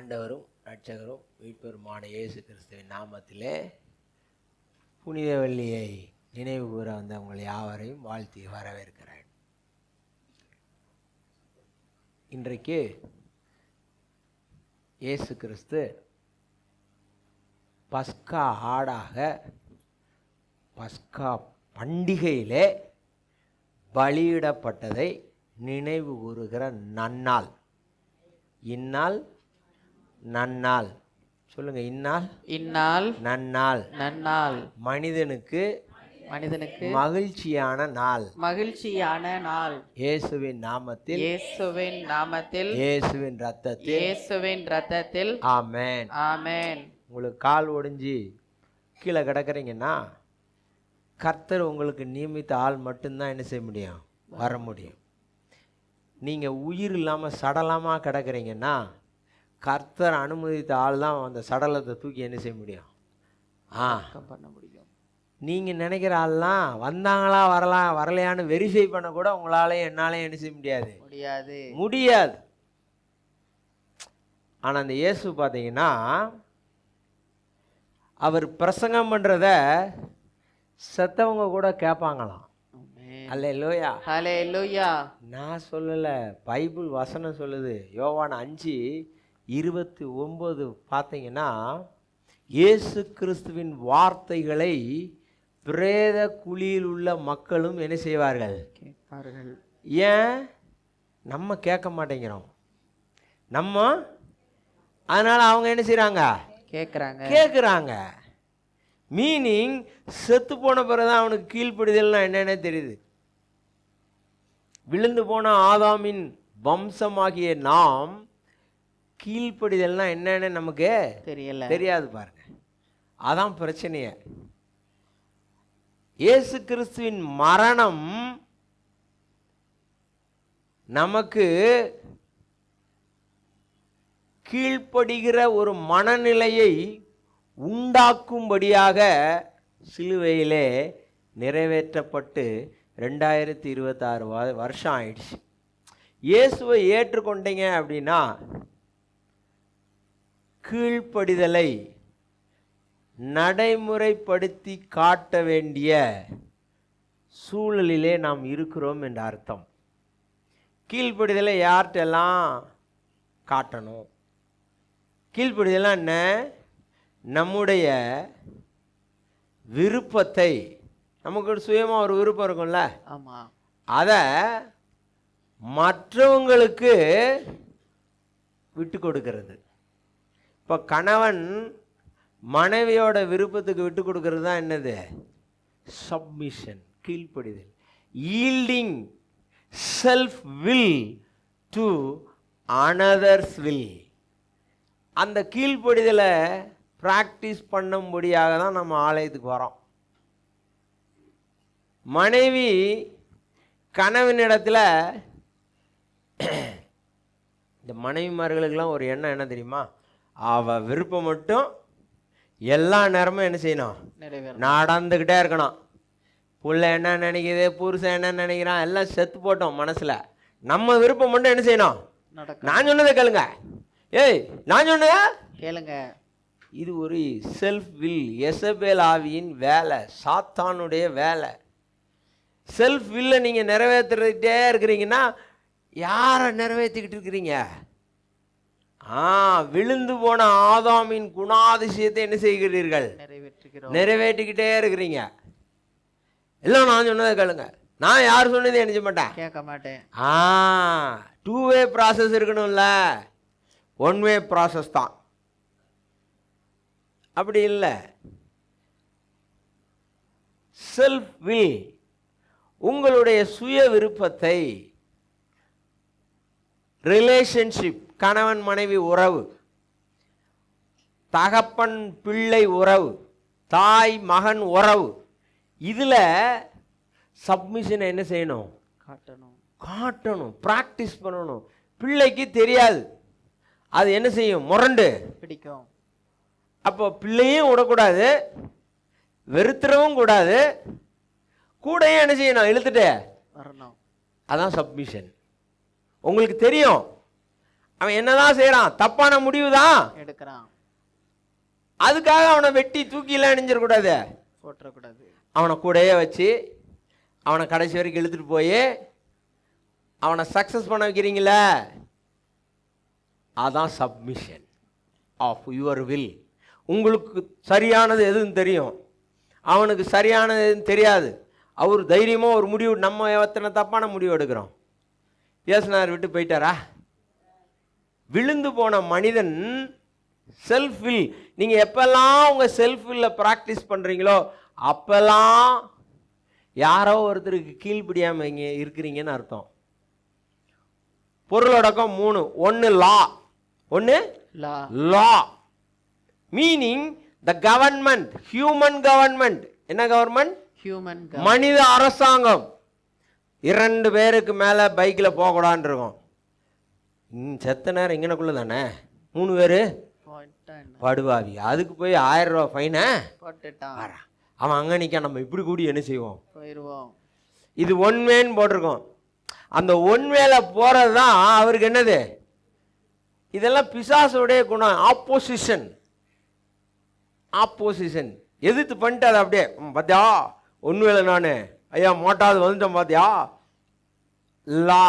ஆண்டவரும் இரட்சகரும் மீட்பெருமான இயேசு கிறிஸ்துவின் நாமத்திலே புனித வெள்ளியை நினைவு கூற வந்த உங்கள் யாவரையும் வாழ்த்தி வரவேற்கிறேன். இன்றைக்கு இயேசு கிறிஸ்து பஸ்கா ஆடாக பஸ்கா பண்டிகையிலே பலியிடப்பட்டதை நினைவு கூறுகிற நன்னாள். இந்நாள் நன்னாள். சொல்லுங்க, இந்நாள் இந்நாள் நன்னாள். நன்னாள் மனிதனுக்கு மகிழ்ச்சியான நாள். மகிழ்ச்சியான நாள். இயேசுவின் நாமத்தில், இயேசுவின் நாமத்தில், இயேசுவின் ரத்தத்தில், இயேசுவின் ரத்தத்தில். ஆமென். ஆமென். உங்களுக்கு கால் ஒடிஞ்சு கீழே கிடக்குறீங்கன்னா கர்த்தர் உங்களுக்கு நியமித்த ஆள் மட்டும்தான் என்ன செய்ய முடியும்? வர முடியும். நீங்கள் உயிர் இல்லாமல் சடலமாக கிடக்குறீங்கன்னா கர்த்தர் அனுமதித்த ஆள் தான் அந்த சடலத்தை தூக்கி என்ன செய்ய முடியும்? பண்ண முடியும். நீங்கள் நினைக்கிற ஆள்லாம் வந்தாங்களா வரலையான்னு வெரிஃபை பண்ண கூட உங்களாலையும் என்னாலையும் என்ன செய்ய முடியாது. ஆனால் அந்த இயேசு பார்த்தீங்கன்னா அவர் பிரசங்கம் பண்ணுறத செத்தவங்க கூட கேட்பாங்களாம். அல்லேலூயா, ஹல்லேலூயா. நான் சொல்லலை, பைபிள் வசனம் சொல்லுது. யோவான் 5:29 பார்த்தீங்கன்னா இயேசு கிறிஸ்துவின் வார்த்தைகளை பிரேத குழியில் உள்ள மக்களும் என்ன செய்வார்கள்? கேட்பார்கள். ஏன் நம்ம கேட்க மாட்டேங்கிறோம்? அதனால் அவங்க என்ன செய்கிறாங்க? கேட்குறாங்க. மீனிங் செத்து போன பிறகுதான் அவனுக்கு கீழ்ப்படிதல்னா என்னென்ன தெரியுது. விழுந்து போன ஆதாமின் வம்சமாகிய நாம் கீழ்ப்படிதல்னா என்னன்னு நமக்கு தெரியாது. பாருங்க, அதான் பிரச்சனையே. இயேசு கிறிஸ்துவின் மரணம் நமக்கு கீழ்ப்படுகிற ஒரு மனநிலையை உண்டாக்கும்படியாக சிலுவையிலே நிறைவேற்றப்பட்டு 2026 வருஷம் ஆயிடுச்சு. இயேசுவை ஏற்றுக்கொண்டீங்க அப்படின்னா கீழ்ப்படிதலை நடைமுறைப்படுத்தி காட்ட வேண்டிய சூழலிலே நாம் இருக்கிறோம் என்ற அர்த்தம். கீழ்ப்படிதலை யார்கிட்டெல்லாம் காட்டணும்? கீழ்ப்படிதலாம் என்ன? நம்முடைய விருப்பத்தை, நமக்கு சுயமாக ஒரு விருப்பம் இருக்கும்ல, அதை மற்றவங்களுக்கு விட்டு கொடுக்கிறது. இப்போ கணவன் மனைவியோட விருப்பத்துக்கு விட்டு கொடுக்கறது தான் என்னது? சப்மிஷன், கீழ்ப்படிதல். Yielding self will do another's will. அந்த கீழ்ப்படிதலை ப்ராக்டிஸ் பண்ணும்படியாக தான் நம்ம ஆலயத்துக்கு வரோம். மனைவி கணவனிடத்தில், இந்த மனைவிமார்களுக்கெல்லாம் ஒரு எண்ணம் என்ன தெரியுமா? அவள் விருப்பம் மட்டும் எல்லா நேரமும் என்ன செய்யணும்? நடந்துக்கிட்டே இருக்கணும். புள்ள என்ன நினைக்குது, புருஷன் என்ன நினைக்கிறான், எல்லாம் செத்து போட்டோம் மனசில். நம்ம விருப்பம் மட்டும் என்ன செய்யணும்? நான் சொன்னதை கேளுங்க. ஏய், நான் சொன்னதா கேளுங்க. இது ஒரு செல்ஃப் வில், எசபேல் ஆவியின் வேலை, சாத்தானுடைய வேலை. செல்ஃப் வில்லை நீங்கள் நிறைவேற்றிட்டே இருக்கிறீங்கன்னா யாரை நிறைவேற்றிக்கிட்டு இருக்கிறீங்க? விழுந்து போன ஆதாமின் குணாதிசயத்தை என்ன செய்கிறீர்கள்? நிறைவேற்றிக்கிட்டே இருக்கிறீங்க. எல்லாம் நான் சொன்னதை கேளுங்க. நான் யார் சொன்னதை நினைச்ச மாட்டேன், கேட்க மாட்டேன். 2 வே ப்ராசஸ் இருக்கணும்ல. 1 வே ப்ராசஸ் தான். அப்படி இல்லை. செல்ஃப் வில், உங்களுடைய சுய விருப்பத்தை, ரிலேஷன்ஷிப், கணவன் மனைவி உறவு, தகப்பன் பிள்ளை உறவு, தாய் மகன் உறவு, இதில் சப்மிஷனை என்ன செய்யணும்? காட்டணும், ப்ராக்டிஸ் பண்ணணும். பிள்ளைக்கு தெரியாது, அது என்ன செய்யும்? முரண்டு பிடிக்கும். அப்போ பிள்ளையும் விடக்கூடாது, வெறுத்துறவும் கூடாது, கூடையும் என்ன செய்யணும்? இழுத்துட்டு வரணும். அதான் சப்மிஷன். உங்களுக்கு தெரியும், அவன் என்னதான் செய்யறான்? தப்பான முடிவு தான் எடுக்கிறான். அதுக்காக அவனை வெட்டி தூக்கிலாம் அணிஞ்சிடக்கூடாது, போற்றக்கூடாது. அவனை கூடயே வச்சு அவனை கடைசி வரைக்கும் இழுத்துட்டு போய் அவனை சக்சஸ் பண்ண வைக்கிறீங்களே, அதான் சப்மிஷன் ஆஃப் யுவர் வில். உங்களுக்கு சரியானது எதுன்னு தெரியும், அவனுக்கு சரியானது எதுன்னு தெரியாது. அவர் தைரியமாக ஒரு முடிவு, நம்ம எத்தனை தப்பான முடிவு எடுக்கிறோம். பேசினார், விட்டு போயிட்டாரா? விழுந்து போன மனிதன் செல்ஃப் வில். நீங்கள் எப்பெல்லாம் உங்கள் செல்ஃப் வில்ல ப்ராக்டிஸ் பண்ணுறீங்களோ அப்பெல்லாம் யாரோ ஒருத்தருக்கு கீழ்ப்படியாமல் இங்கே இருக்கிறீங்கன்னு அர்த்தம். பொருளடக்கம் 3. 1 law, 1 law meaning the government, human government. என்ன கவர்மெண்ட்? ஹியூமன், மனித அரசாங்கம். 2 பேருக்கு மேலே பைக்கில் போகக்கூடாதுன்னு இருக்கும். செத்த நேரம் இங்கனக்குள்ள தானே 3 பேர் படுவாவி, அதுக்கு போய் 1000 ரூபா ஃபைனை போட்டுட்டான். அவன் அங்கே நிற்க, நம்ம இப்படி கூடி என்ன செய்வோம்? போயிடுவோம். இது ஒன் வேன்னு போட்டிருக்கோம். அந்த ஒன் வேல போகிறது தான் அவருக்கு என்னது? இதெல்லாம் பிசாசுடைய குணம். Opposition, opposition. எதிர்த்து பண்ணிட்டு அதை அப்படியே, பார்த்தியா ஒன்று வேலை நான் ஐயா மோட்டாது வந்துட்டேன் பார்த்தியா. Law,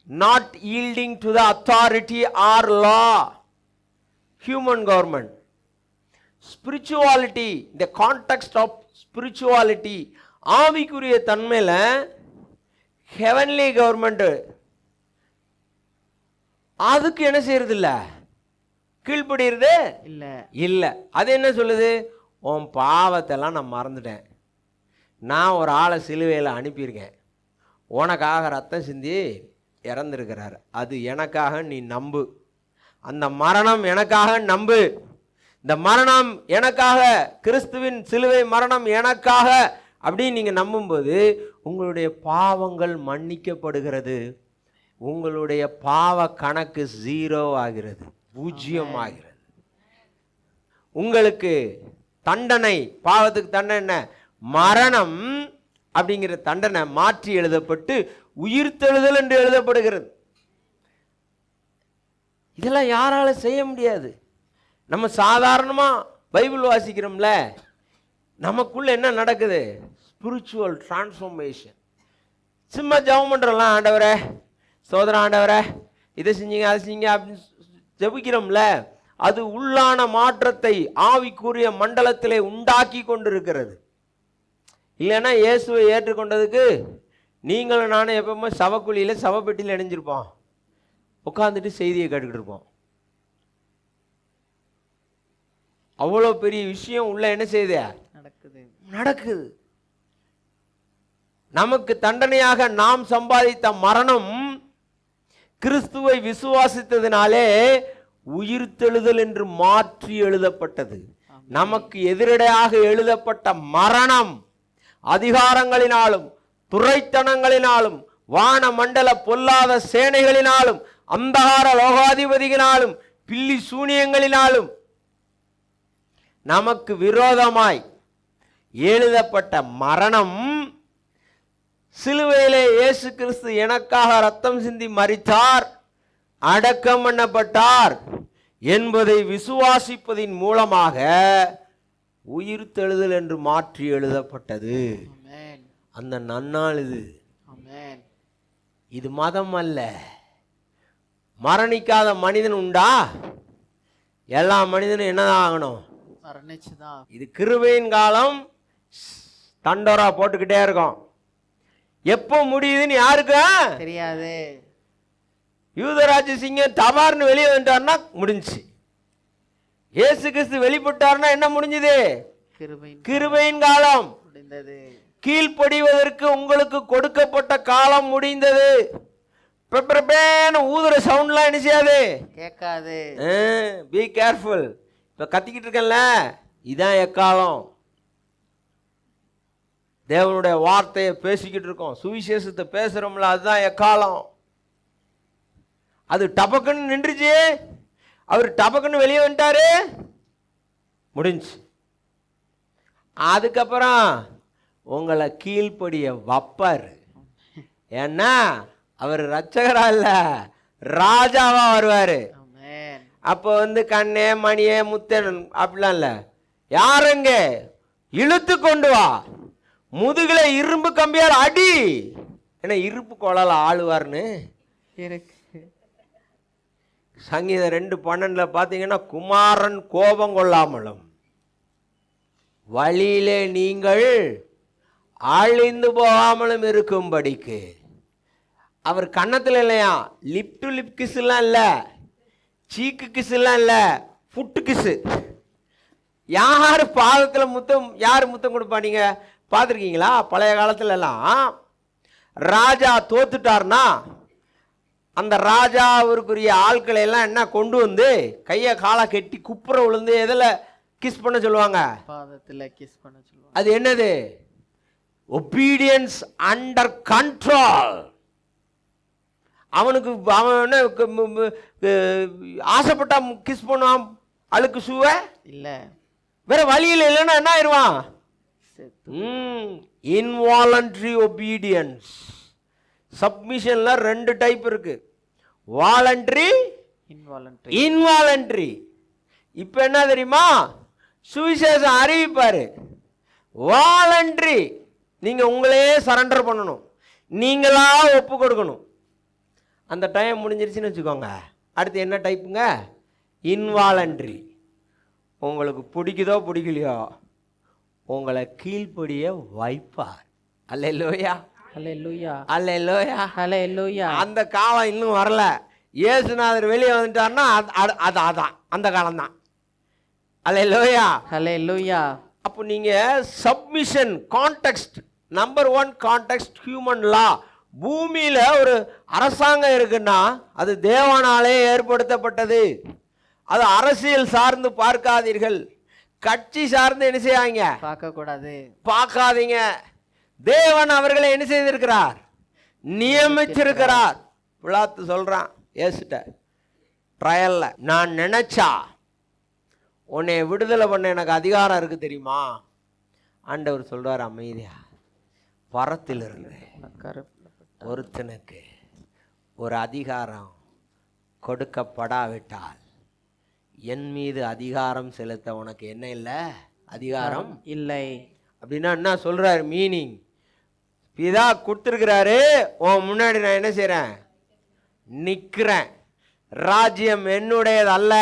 not yielding to the authority or law, human government. Spirituality, இந்த கான்டெக்ஸ்ட் ஆஃப் ஸ்பிரிச்சுவாலிட்டி, ஆவிக்குரிய தன்மையில் ஹெவன்லி கவர்மெண்ட். அதுக்கு என்ன செய்யறது இல்லை, கீழ்படுகிறது இல்லை. இல்லை, அது என்ன சொல்லுது? உன் பாவத்தெல்லாம் நான் மறந்துட்டேன், நான் ஒரு ஆளை சிலுவையில் அனுப்பியிருக்கேன், உனக்காக ரத்தம் சிந்தி இறந்துருக்கிறார், அது எனக்காக நீ நம்பு. அந்த மரணம் எனக்காக நம்பு. இந்த மரணம் எனக்காக, கிறிஸ்துவின் சிலுவை மரணம் எனக்காக அப்படின்னு நீங்கள் நம்பும்போது உங்களுடைய பாவங்கள் மன்னிக்கப்படுகிறது. உங்களுடைய பாவ கணக்கு 0 ஆகிறது, 0 ஆகிறது. உங்களுக்கு தண்டனை, பாவத்துக்கு தண்டனை என்ன? மரணம் அப்படிங்கிற தண்டனை மாற்றி எழுதப்பட்டு உயிர்த்தெழுதல் என்று எழுதப்படுகிறது. இதெல்லாம் யாரால செய்ய முடியாது. நம்ம சாதாரணமாக பைபிள் வாசிக்கிறோம்ல, நமக்குள்ள என்ன நடக்குது? Spiritual transformation. சும்மா ஜெபம் பண்ணுறோம்லாம், ஆண்டவரே சோதரன், ஆண்டவரே இதை செஞ்சீங்க அதை செஞ்சீங்க அப்படின்னு ஜெபிக்கிறோம்ல, அது உள்ளான மாற்றத்தை ஆவிக்குரிய மண்டலத்திலே உண்டாக்கி கொண்டிருக்கிறது. இல்லைன்னா இயேசுவை ஏற்றுக்கொண்டதுக்கு நீங்களும் நானும் எப்பவுமே சவக்குழியில் சவப்பெட்டியில் இணைஞ்சிருப்போம், உட்காந்துட்டு செய்தியை கேட்டுக்கிட்டு இருப்போம். அவ்வளோ பெரிய விஷயம் உள்ள என்ன செய்யுது? நடக்குது. நமக்கு தண்டனையாக நாம் சம்பாதித்த மரணம் கிறிஸ்துவை விசுவாசித்ததினாலே உயிர்த்தெழுதல் என்று மாற்றி எழுதப்பட்டது. நமக்கு எதிரடையாக எழுதப்பட்ட மரணம் அதிகாரங்களினாலும் துரைத்தனங்களினாலும் வான மண்டல பொல்லாத சேனைகளினாலும் அந்தகார லோகாதிபதிகளினாலும் பில்லி சூனியங்களினாலும் நமக்கு விரோதமாய் எழுதப்பட்ட மரணம், சிலுவையிலே இயேசு கிறிஸ்து எனக்காக ரத்தம் சிந்தி மரித்தார், அடக்கம் பண்ணப்பட்டார் என்பதை விசுவாசிப்பதின் மூலமாக உயிர்த்தெழுதல் என்று மாற்றி எழுதப்பட்டது. அந்த நன்னாள் இது. இது மதம் அல்ல. மரணிக்காத மனிதன் உண்டா? எல்லா மனிதனும் என்னதான் ஆகணும்? மரணிச்சுதான். இது கிருபையின் காலம். தண்டோரா போட்டுக்கிட்டே இருக்கும். எப்போ முடியுதுன்னு யாருக்கு தெரியாது. யூதராஜ சிங்கம் தமார்னு வெளியே வந்துட்டார்னா முடிஞ்சு. இயேசு கிறிஸ்து வெளிப்பட்டார்னா என்ன முடிஞ்சது? கிருபையின் காலம் முடிந்தது. கீழ்ப்படிவதற்கு உங்களுக்கு கொடுக்கப்பட்ட காலம் முடிந்தது. ஊதுற சவுண்ட்லாம் என்ன செய்யாது, கேட்காது. Be careful. இப்போ கத்திக்கிட்டு இருக்கேன்ல, இதான் எக்காலம். தேவனுடைய வார்த்தையை பேசிக்கிட்டு இருக்கோம், சுவிசேஷத்தை பேசுறோம்ல, அதுதான் எக்காலம். அது டபக்குன்னு நின்றுச்சு, அவர் டபக்குன்னு வெளியே வந்துட்டாரு, முடிஞ்சு. அதுக்கப்புறம் உங்களை கீழ்ப்படிய வப்பார். ஏன்னா அவர் ரட்சகரா இல்ல, ராஜாவா வருவாரு. ஆமென். அப்போ கண்ணே மணியே முத்தன் அப்படிலாம் இல்ல, யாருங்க இழுத்து கொண்டு வா, முதுகுல இரும்பு கம்பியால் அடி, ஏன்னா இருப்பு கொளால ஆளுவார்னு இருக்கு. சங்கீதம் 2:12 பார்த்தீங்கன்னா, குமாரன் கோபம் கொள்ளாமலும் வழியிலே நீங்கள் அழிந்து போகாமலும் இருக்கும்படிக்கு. அவர் கன்னத்தில் இல்லையா, லிப் டு லிப் கிஸ்லாம் இல்லை, சீக்கு கிஸ்லாம் இல்லை, ஃபுட்டு கிஸ்ஸு. யார் பாதத்தில் முத்தம், யார் முத்தம் கொடுப்பானீங்க பார்த்துருக்கீங்களா? பழைய காலத்துலலாம் ராஜா தோத்துட்டார்னா அந்த ராஜா அவருக்குரிய ஆட்களை எல்லாம் என்ன கொண்டு வந்து கையை காலை கெட்டி குப்புற விழுந்து எதில் கிஸ் பண்ண சொல்லுவாங்க? பாதத்துல கிஸ் பண்ண சொல்லுவாங்க. அது என்னது? Obedience under control. அவனுக்கு அவன் ஆசைப்பட்டா கிஸ் பண்ணுவான், அழுக்கு சூவ இல்ல, வேற வழியில் இல்லைன்னா என்ன ஆயிடுவான்? செத்து. Involuntary obedience. சப்மிஷன்ல 2 டைப் இருக்கு, வாலண்ட்ரி, இன்வாலண்டரி. இன்வாலண்ட்ரி. இப்போ என்ன தெரியுமா, சுவிசேஷம் அறிவிப்பாரு. வாலண்ட்ரி, நீங்க உங்களையே சரண்டர் பண்ணணும், நீங்களா ஒப்பு கொடுக்கணும். அந்த டைம் முடிஞ்சிருச்சுன்னு வச்சுக்கோங்க, அடுத்து என்ன டைப்புங்க? இன்வாலண்ட்ரி. உங்களுக்கு பிடிக்குதோ பிடிக்கலையோ உங்களை கீழ்ப்படிய வைப்பார். அல்லேலூயா, ஹல்லேலூயா, அல்லேலூயா, ஹல்லேலூயா. அந்த காலம் இன்னும் வரல. இயேசுநாதர் வெளியே வந்துட்டார்னா அதான் அந்த காலம்தான். அல்லேலூயா, ஹல்லேலூயா. அப்போ நீங்க submission context, number 1 context human law. பூமியில ஒரு அரசாங்கம் இருக்குன்னா அது தேவனாலே ஏற்படுத்தப்பட்டது. அது அரசியல் சார்ந்து பார்க்காதீர்கள், கட்சி சார்ந்து என்ன செய்யாங்க, பார்க்க கூடாது, பார்க்காதீங்க. தேவன் அவர்களை என்ன செய்திருக்கிறார்? நியமிச்சிருக்கிறார். பிலாத்து சொல்றான் ஏசுட்ட ட்ரையல்ல, நான் நினைச்சா உன்னை விடுதலை பண்ண எனக்கு அதிகாரம் இருக்கு தெரியுமா? ஆண்டவர் சொல்றார், அமைதியா, பரத்திலிருந்து ஒருத்தனுக்கு ஒரு அதிகாரம் கொடுக்கப்படாவிட்டால் என் மீது அதிகாரம் செலுத்த உனக்கு என்ன இல்லை? அதிகாரம் இல்லை. அப்படின்னா என்ன சொல்றாரு? மீனிங், பிதா கொடுத்துருக்கிறாரு, உன் முன்னாடி நான் என்ன செய்றேன்? நிற்கிறேன். ராஜ்யம் என்னுடையது அல்ல,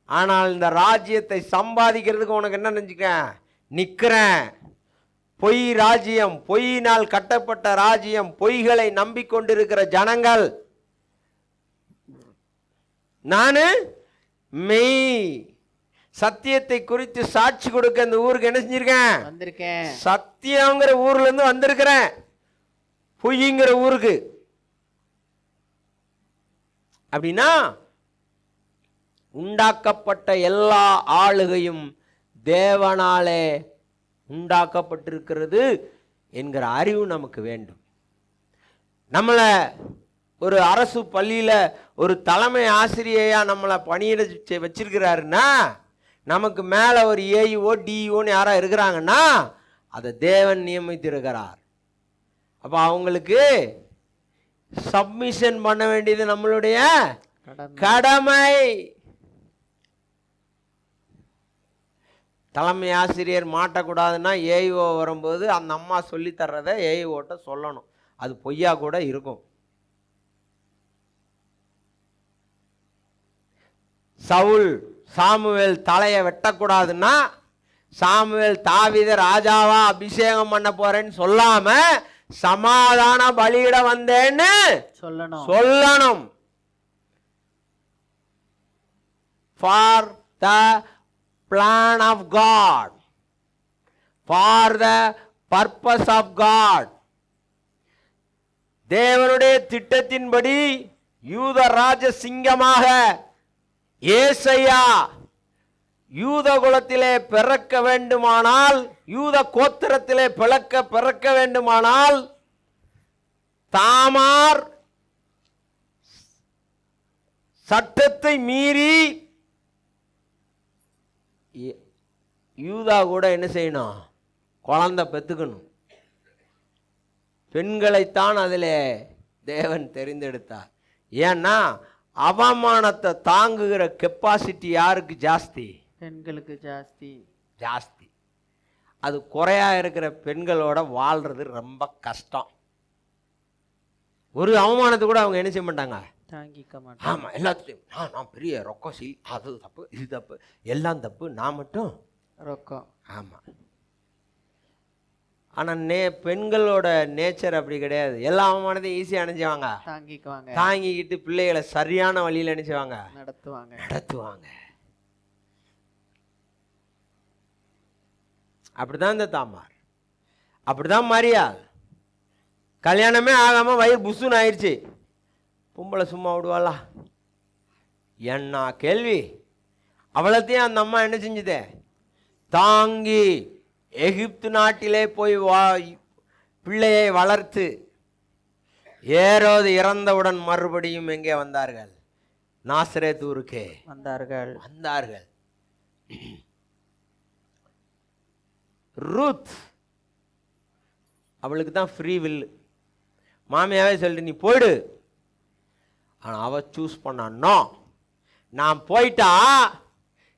ஆனால் இந்த ராஜ்யத்தை சம்பாதிக்கிறதுக்கு உனக்கு என்ன நினைச்சுக்க, நிற்கிறேன். பொய் ராஜ்யம், பொய்யினால் கட்டப்பட்ட ராஜ்யம், பொய்களை நம்பிக்கொண்டிருக்கிற ஜனங்கள். நானு மெய் சத்தியத்தை குறித்து சாட்சி கொடுக்க இந்த ஊருக்கு என்ன செஞ்சிருக்கேன்? வந்திருக்கேன். சத்தியங்கிற ஊர்ல இருந்து வந்திருக்கிறேன், பொய்ங்கிற ஊருக்கு. அப்படின்னா உண்டாக்கப்பட்ட எல்லா ஆளுகையும் தேவனாலே உண்டாக்கப்பட்டிருக்கிறது என்கிற அறிவு நமக்கு வேண்டும். நம்மளை ஒரு அரசு பள்ளியில ஒரு தலைமை ஆசிரியையா நம்மளை பணியிட வச்சிருக்கிறாருன்னா, நமக்கு மேல ஒரு ஏஇஓ டிஇஓன்னு யாரா இருக்கிறாங்கன்னா அதை தேவன் நியமித்திருக்கிறார். அப்ப அவங்களுக்கு சப்மிஷன் பண்ண வேண்டியது நம்மளுடைய கடமை. தலைமை ஆசிரியர் மாட்டக்கூடாதுன்னா ஏஇஓ வரும்போது அந்த அம்மா சொல்லி தர்றத ஏஇஓட்ட சொல்லணும். அது பொய்யா கூட இருக்கும். சவுல் சாமுவேல் தலையை வெட்டக்கூடாதுன்னா சாமுவேல் தாவீத ராஜாவா அபிஷேகம் பண்ண போறேன்னு சொல்லாம சமாதான பலியிட வந்தேன்னு சொல்லணும். For the plan of God, for the purpose of God. தேவனுடைய திட்டத்தின்படி யூத ராஜ சிங்கமாக ஏசையா யூத குலத்திலே பிறக்க வேண்டுமானால், யூத கோத்திரத்திலே பிறக்க வேண்டுமானால், தாமார் சட்டத்தை மீறி யூதா கூட என்ன செய்யணும்? குழந்தை பெத்துக்கணும். பெண்களைத்தான் அதிலே தேவன் தெரிந்தெடுத்தார். ஏன்னா அவமானத்தை தாங்குகிற கெப்பாசிட்டி யாருக்கு ஜாஸ்தி? பெண்களுக்கு ஜாஸ்தி. ஜாஸ்தி. அது குறையா இருக்கிற பெண்களோட வாழ்றது ரொம்ப கஷ்டம். ஒரு அவமானத்தை கூட அவங்க என்ன செய்ய மாட்டாங்க, தாங்கிக்க மாட்டாங்க. ஆமாம், எல்லாத்துலேயும் நான் பெரிய ரொக்கசி, அது தப்பு இது தப்பு எல்லாம் தப்பு, நான் மட்டும் ரொக்கம். ஆமாம். ஆனால் பெண்களோட நேச்சர் அப்படி கிடையாது. எல்லா அவமானத்தையும் ஈஸியாக அணைஞ்சுவாங்க, தாங்கிக்குவாங்க, தாங்கிக்கிட்டு பிள்ளைகளை சரியான வழியில் நினைச்சுவாங்க, நடத்துவாங்க. அப்படிதான் இந்த தாமார், அப்படிதான் மரியாள். கல்யாணமே ஆகாம வயிறு புசுன்னு ஆயிடுச்சு. பொம்பளை சும்மா விடுவாளா? என்ன கேள்வி. அவ்வளோத்தையும் அந்த அம்மா என்ன செஞ்சுதே, தாங்கி எகிப்து நாட்டிலே போய் பிள்ளையை வளர்த்து ஏரோது இறந்தவுடன் மறுபடியும் எங்கே வந்தார்கள்? நாசரேத் ஊருக்கே வந்தார்கள். ரூத் அவளுக்கு தான் ஃப்ரீ வில். மாமியாவே சொல்லிட்டு நீ போயிடு. ஆனால் அவ சூஸ் பண்ணானோ, நான் போயிட்டா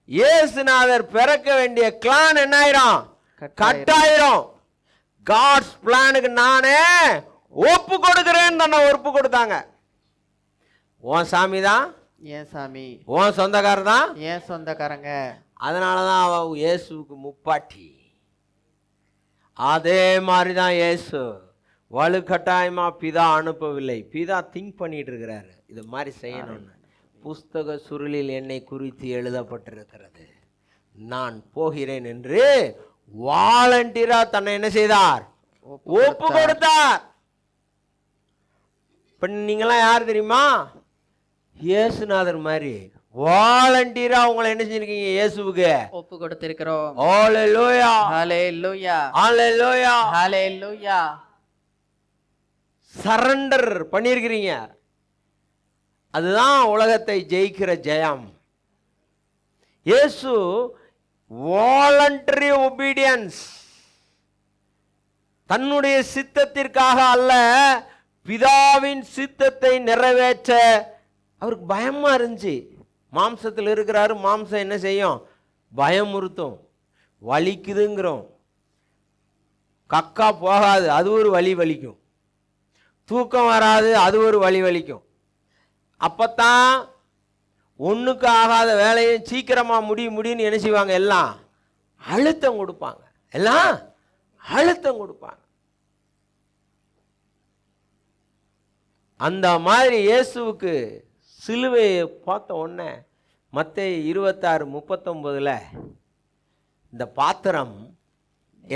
இயேசுநாதர் பிறக்க வேண்டிய கிளான் என்ன ஆயிரும்? கட்டாயிரும். காட்ஸ் பிளானுக்கு நானே ஒப்பு கொடுக்கிறேன்னு தானே ஒப்பு கொடுத்தாங்க. உன் சாமி தான் ஏன் சாமி, உன் சொந்தக்காரர் தான் ஏன் சொந்தக்காரங்க. அதனால தான் அவ இயேசுக்கு முப்பாட்டி. அதே மாதிரி தான் இயேசு வலுக்கட்டாயமா பிதா அனுப்பவில்லை. பிதா திங்க் பண்ணிட்டு இருக்கிறாரு, இது மாதிரி செய்யணும்னு. புஸ்தக சுருளில் என்னை குறித்து எழுதப்பட்டிருக்கிறது, நான் போகிறேன் என்று வாலண்டியரா தன்னை என்ன செய்தார்? ஒப்பு கொடுத்தார். இப்ப நீங்களாம் யார் தெரியுமா? இயேசுநாதர் மாதிரி வாலண்டியரா உங்களை என்ன செஞ்சிருக்கீங்க? இயேசுவுக்கு ஒப்பு கொடுத்திருக்கிறோம். ஹalleluya, ஹalleluya, ஹalleluya, ஹalleluya. சரண்டர் பண்ணியிருக்கிறீங்க. அதுதான் உலகத்தை ஜெயிக்கிற ஜெயம். இயேசு வாலண்டரி ஒபீடியன்ஸ், தன்னுடைய சித்தத்திற்காக அல்ல, பிதாவின் சித்தத்தை நிறைவேற்ற அவருக்கு பயமா இருந்துச்சு. மாம்சத்தில் இருக்கிறாரு, மாம்சம் என்ன செய்யும்? பயமுறுத்தும், வலிக்குதுங்கிறோம். கக்கா போகாது, அது ஒரு வலி வலிக்கும். தூக்கம் வராது, அது ஒரு வலி வலிக்கும். அப்பத்தான் ஒன்றுக்கு ஆகாத வேலையை சீக்கிரமாக முடியும்னு என்ன செய்வாங்க? எல்லாம் அழுத்தம் கொடுப்பாங்க, எல்லாம் அழுத்தம் கொடுப்பாங்க. அந்த மாதிரி இயேசுவுக்கு சிலுவையை பார்த்த உடனே மத்தேயு 26:39 இந்த பாத்திரம்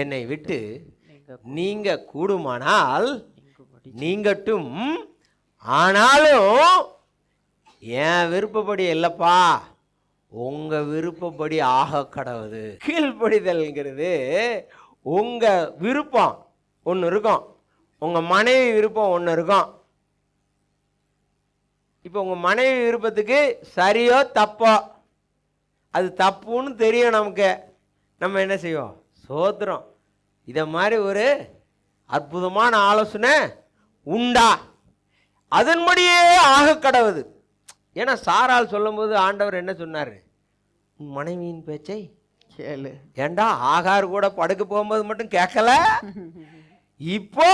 என்னை விட்டு நீங்க கூடுமானால் நீங்கட்டும், ஆனாலும் என் விருப்பப்படி இல்லப்பா, உங்க விருப்பப்படி ஆக கடவுது. கீழ்ப்படிதல்ங்கிறது உங்க விருப்பம் ஒன்று இருக்கும், உங்க மனைவி விருப்பம் ஒன்று இருக்கும். இப்போ உங்க மனைவி விருப்பத்துக்கு சரியோ தப்போ, அது தப்புன்னு தெரியும் நமக்கு, நம்ம என்ன செய்வோம்? சோத்திரம். இதை மாதிரி ஒரு அற்புதமான ஆலோசனை உண்டா? அதன்படியே ஆக கடவுது. ஏன்னா சாரால் சொல்லும் போது ஆண்டவர் என்ன சொன்னார்? உன் மனைவியின் பேச்சை கேளு. ஏண்டா ஆகார் கூட படுக்க போகும்போது மட்டும் கேட்கல, இப்போ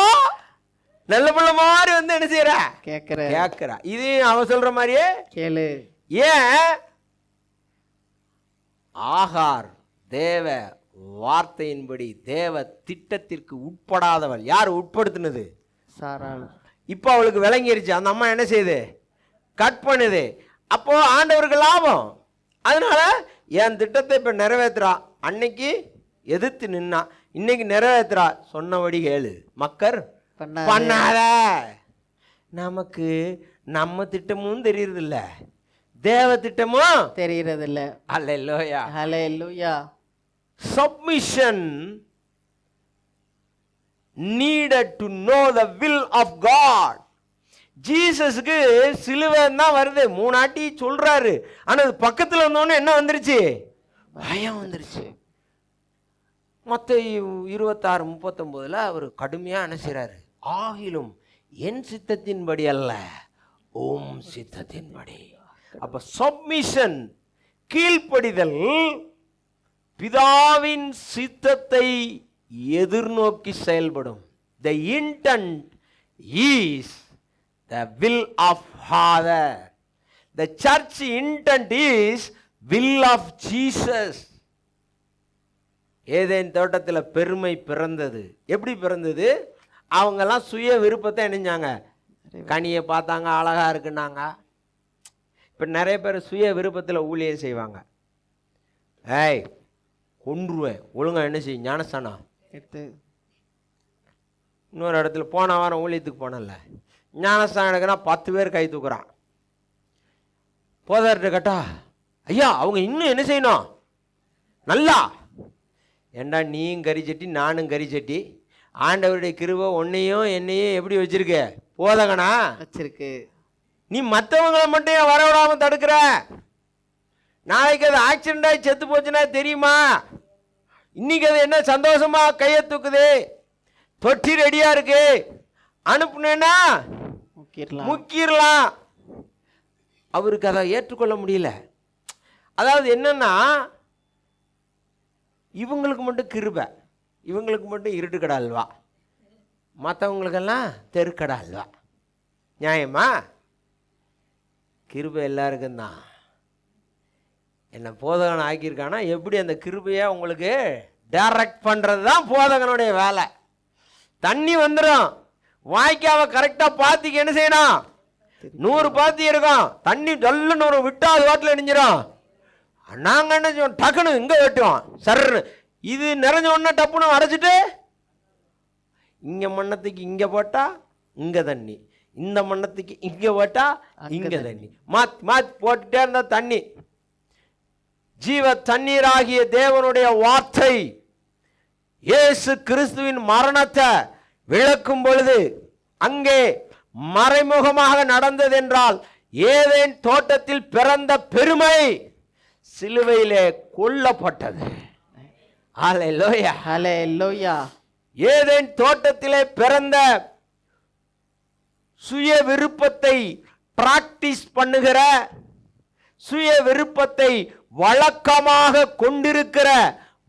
நல்ல பிள்ளை மாதிரி வந்து என்ன செய்யற? கேட்கிற. இது அவ சொல்ற மாதிரியே கேளு. ஏன்? ஆகார் தேவ வார்த்தையின்படி தேவ திட்டத்திற்கு உட்படாதவள். யார் உட்படுத்தினது? சாராள். இப்போ அவளுக்கு விளங்கிருச்சு, அந்த அம்மா என்ன செய்யுது? கட் பண்ணுது. அப்போ ஆண்டவருக்கு லாபம். அதனால என் திட்டத்தை இப்ப நிறைவேற்றுறா. அன்னைக்கு எதிர்த்து நின்னா, இன்னைக்கு நிறைவேற்றுறா. சொன்னபடி கேளு, மக்கர் பண்ணாத. நமக்கு நம்ம திட்டமும் தெரியறது இல்ல, தேவ திட்டமும் தெரியறது இல்ல. ஹல்லேலூயா, ஹல்லேலூயா. Submission needed to know the will of God. ஜீசஸ்க்கு சிலுவை தான் வருது, 3 ஆட்டி சொல்றாரு. ஆனா அது பக்கத்துல வந்தோடனே என்ன வந்துருச்சு? பயம் வந்துருச்சு. மத்தேயு 26:39 அவர் கடுமையா என்ன செய்றாரு? ஆகிலும் என் சித்தத்தின்படி அல்ல, உம் சித்தத்தின்படி. அப்ப சப்மிஷன், கீழ்ப்படிதல், பிதாவின் சித்தத்தை எதிர்நோக்கி செயல்படும். The intent is the will of Father. The church intent is will of Jesus. Eden தோட்டத்தில் பெருமை பிறந்தது. எப்படி பிறந்தது? அவங்கெல்லாம் சுய விருப்பத்தை நினைஞ்சாங்க. கனியை பார்த்தாங்க, அழகா இருக்குன்னாங்க. இப்போ நிறைய பேர் சுய விருப்பத்தில் ஊழியம் செய்வாங்க. ஏய் கொன்றுவேன், ஒழுங்கா என்ன செய்யும், ஞானஸ்தானம் எடுத்து. இன்னொரு இடத்துல போன வாரம் ஊழியத்துக்கு போனல, ஞானஸ்தானம் எடுக்கிறா 10 பேர் கை தூக்குறான். போதார்கிட்ட கேட்டா, ஐயா அவங்க இன்னும் என்ன செய்யணும் நல்லா. ஏண்டா நீயும் கரிச்சட்டி நானும் கரிச்சட்டி, ஆண்டவருடைய கிருபை உன்னையும் என்னையும் எப்படி வச்சிருக்க, போதகனா வச்சிருக்கு. நீ மற்றவங்களை மட்டும் ஏன் வர விடாம தடுக்கிற? நாளைக்கு அது ஆக்சிடென்ட் ஆகி செத்து போச்சுன்னா தெரியுமா? இன்னைக்கு அது என்ன சந்தோஷமா கையை தூக்குது, தொட்டி ரெடியா இருக்கு, அனுப்புனேன்னா முக்கிடலாம். அவருக்கு அதை ஏற்றுக்கொள்ள முடியல. அதாவது என்னன்னா, இவங்களுக்கு மட்டும் கிருபை, இவங்களுக்கு மட்டும் இருட்டுக்கடா அல்வா, மற்றவங்களுக்கெல்லாம் தெருக்கடா அல்வா. நியாயமா? கிருபை எல்லாருக்கும் தான். என்ன போதகன் ஆக்கியிருக்கானா, எப்படி அந்த கிருபையை உங்களுக்கு டைரக்ட் பண்ணுறது தான் போதகனுடைய வேலை. தண்ணி வந்துடும், வாய்க்காவை கரெக்டாக பாத்திக்கு என்ன செய்யணும், 100 பாத்தி இருக்கும், தண்ணி ஜல்லுன்னு ஒரு விட்டா அது வாட்டில் இணைஞ்சிடும். நாங்கள் என்ன செய்வோம், டக்குன்னு இங்கே வெட்டுவோம் சர்ன்னு, இது நிறைஞ்ச உடனே டப்புன்னு அரைச்சிட்டு இங்கே மண்ணத்துக்கு இங்கே போட்டால் இங்கே தண்ணி, இந்த மண்ணத்துக்கு இங்கே போட்டால் இங்கே தண்ணி, மாற்றி மாற்றி போட்டுட்டே இருந்தால் தண்ணி. ஜீவ தண்ணீராகிய தேவனுடைய வார்த்தை இயேசு கிறிஸ்துவின் மரணத்தை விளக்கும் பொழுது அங்கே மறைமுகமாக நடந்தது என்றால், ஏதேன் தோட்டத்தில் பிறந்த பெருமை சிலுவையிலே கொல்லப்பட்டது. ஹல்லேலூயா, ஹல்லேலூயா. ஏதேன் தோட்டத்திலே பிறந்த சுய விருப்பத்தை பிராக்டிஸ் பண்ணுகிற, சுய விருப்பத்தை வழக்கமாக கொண்டிருக்கிற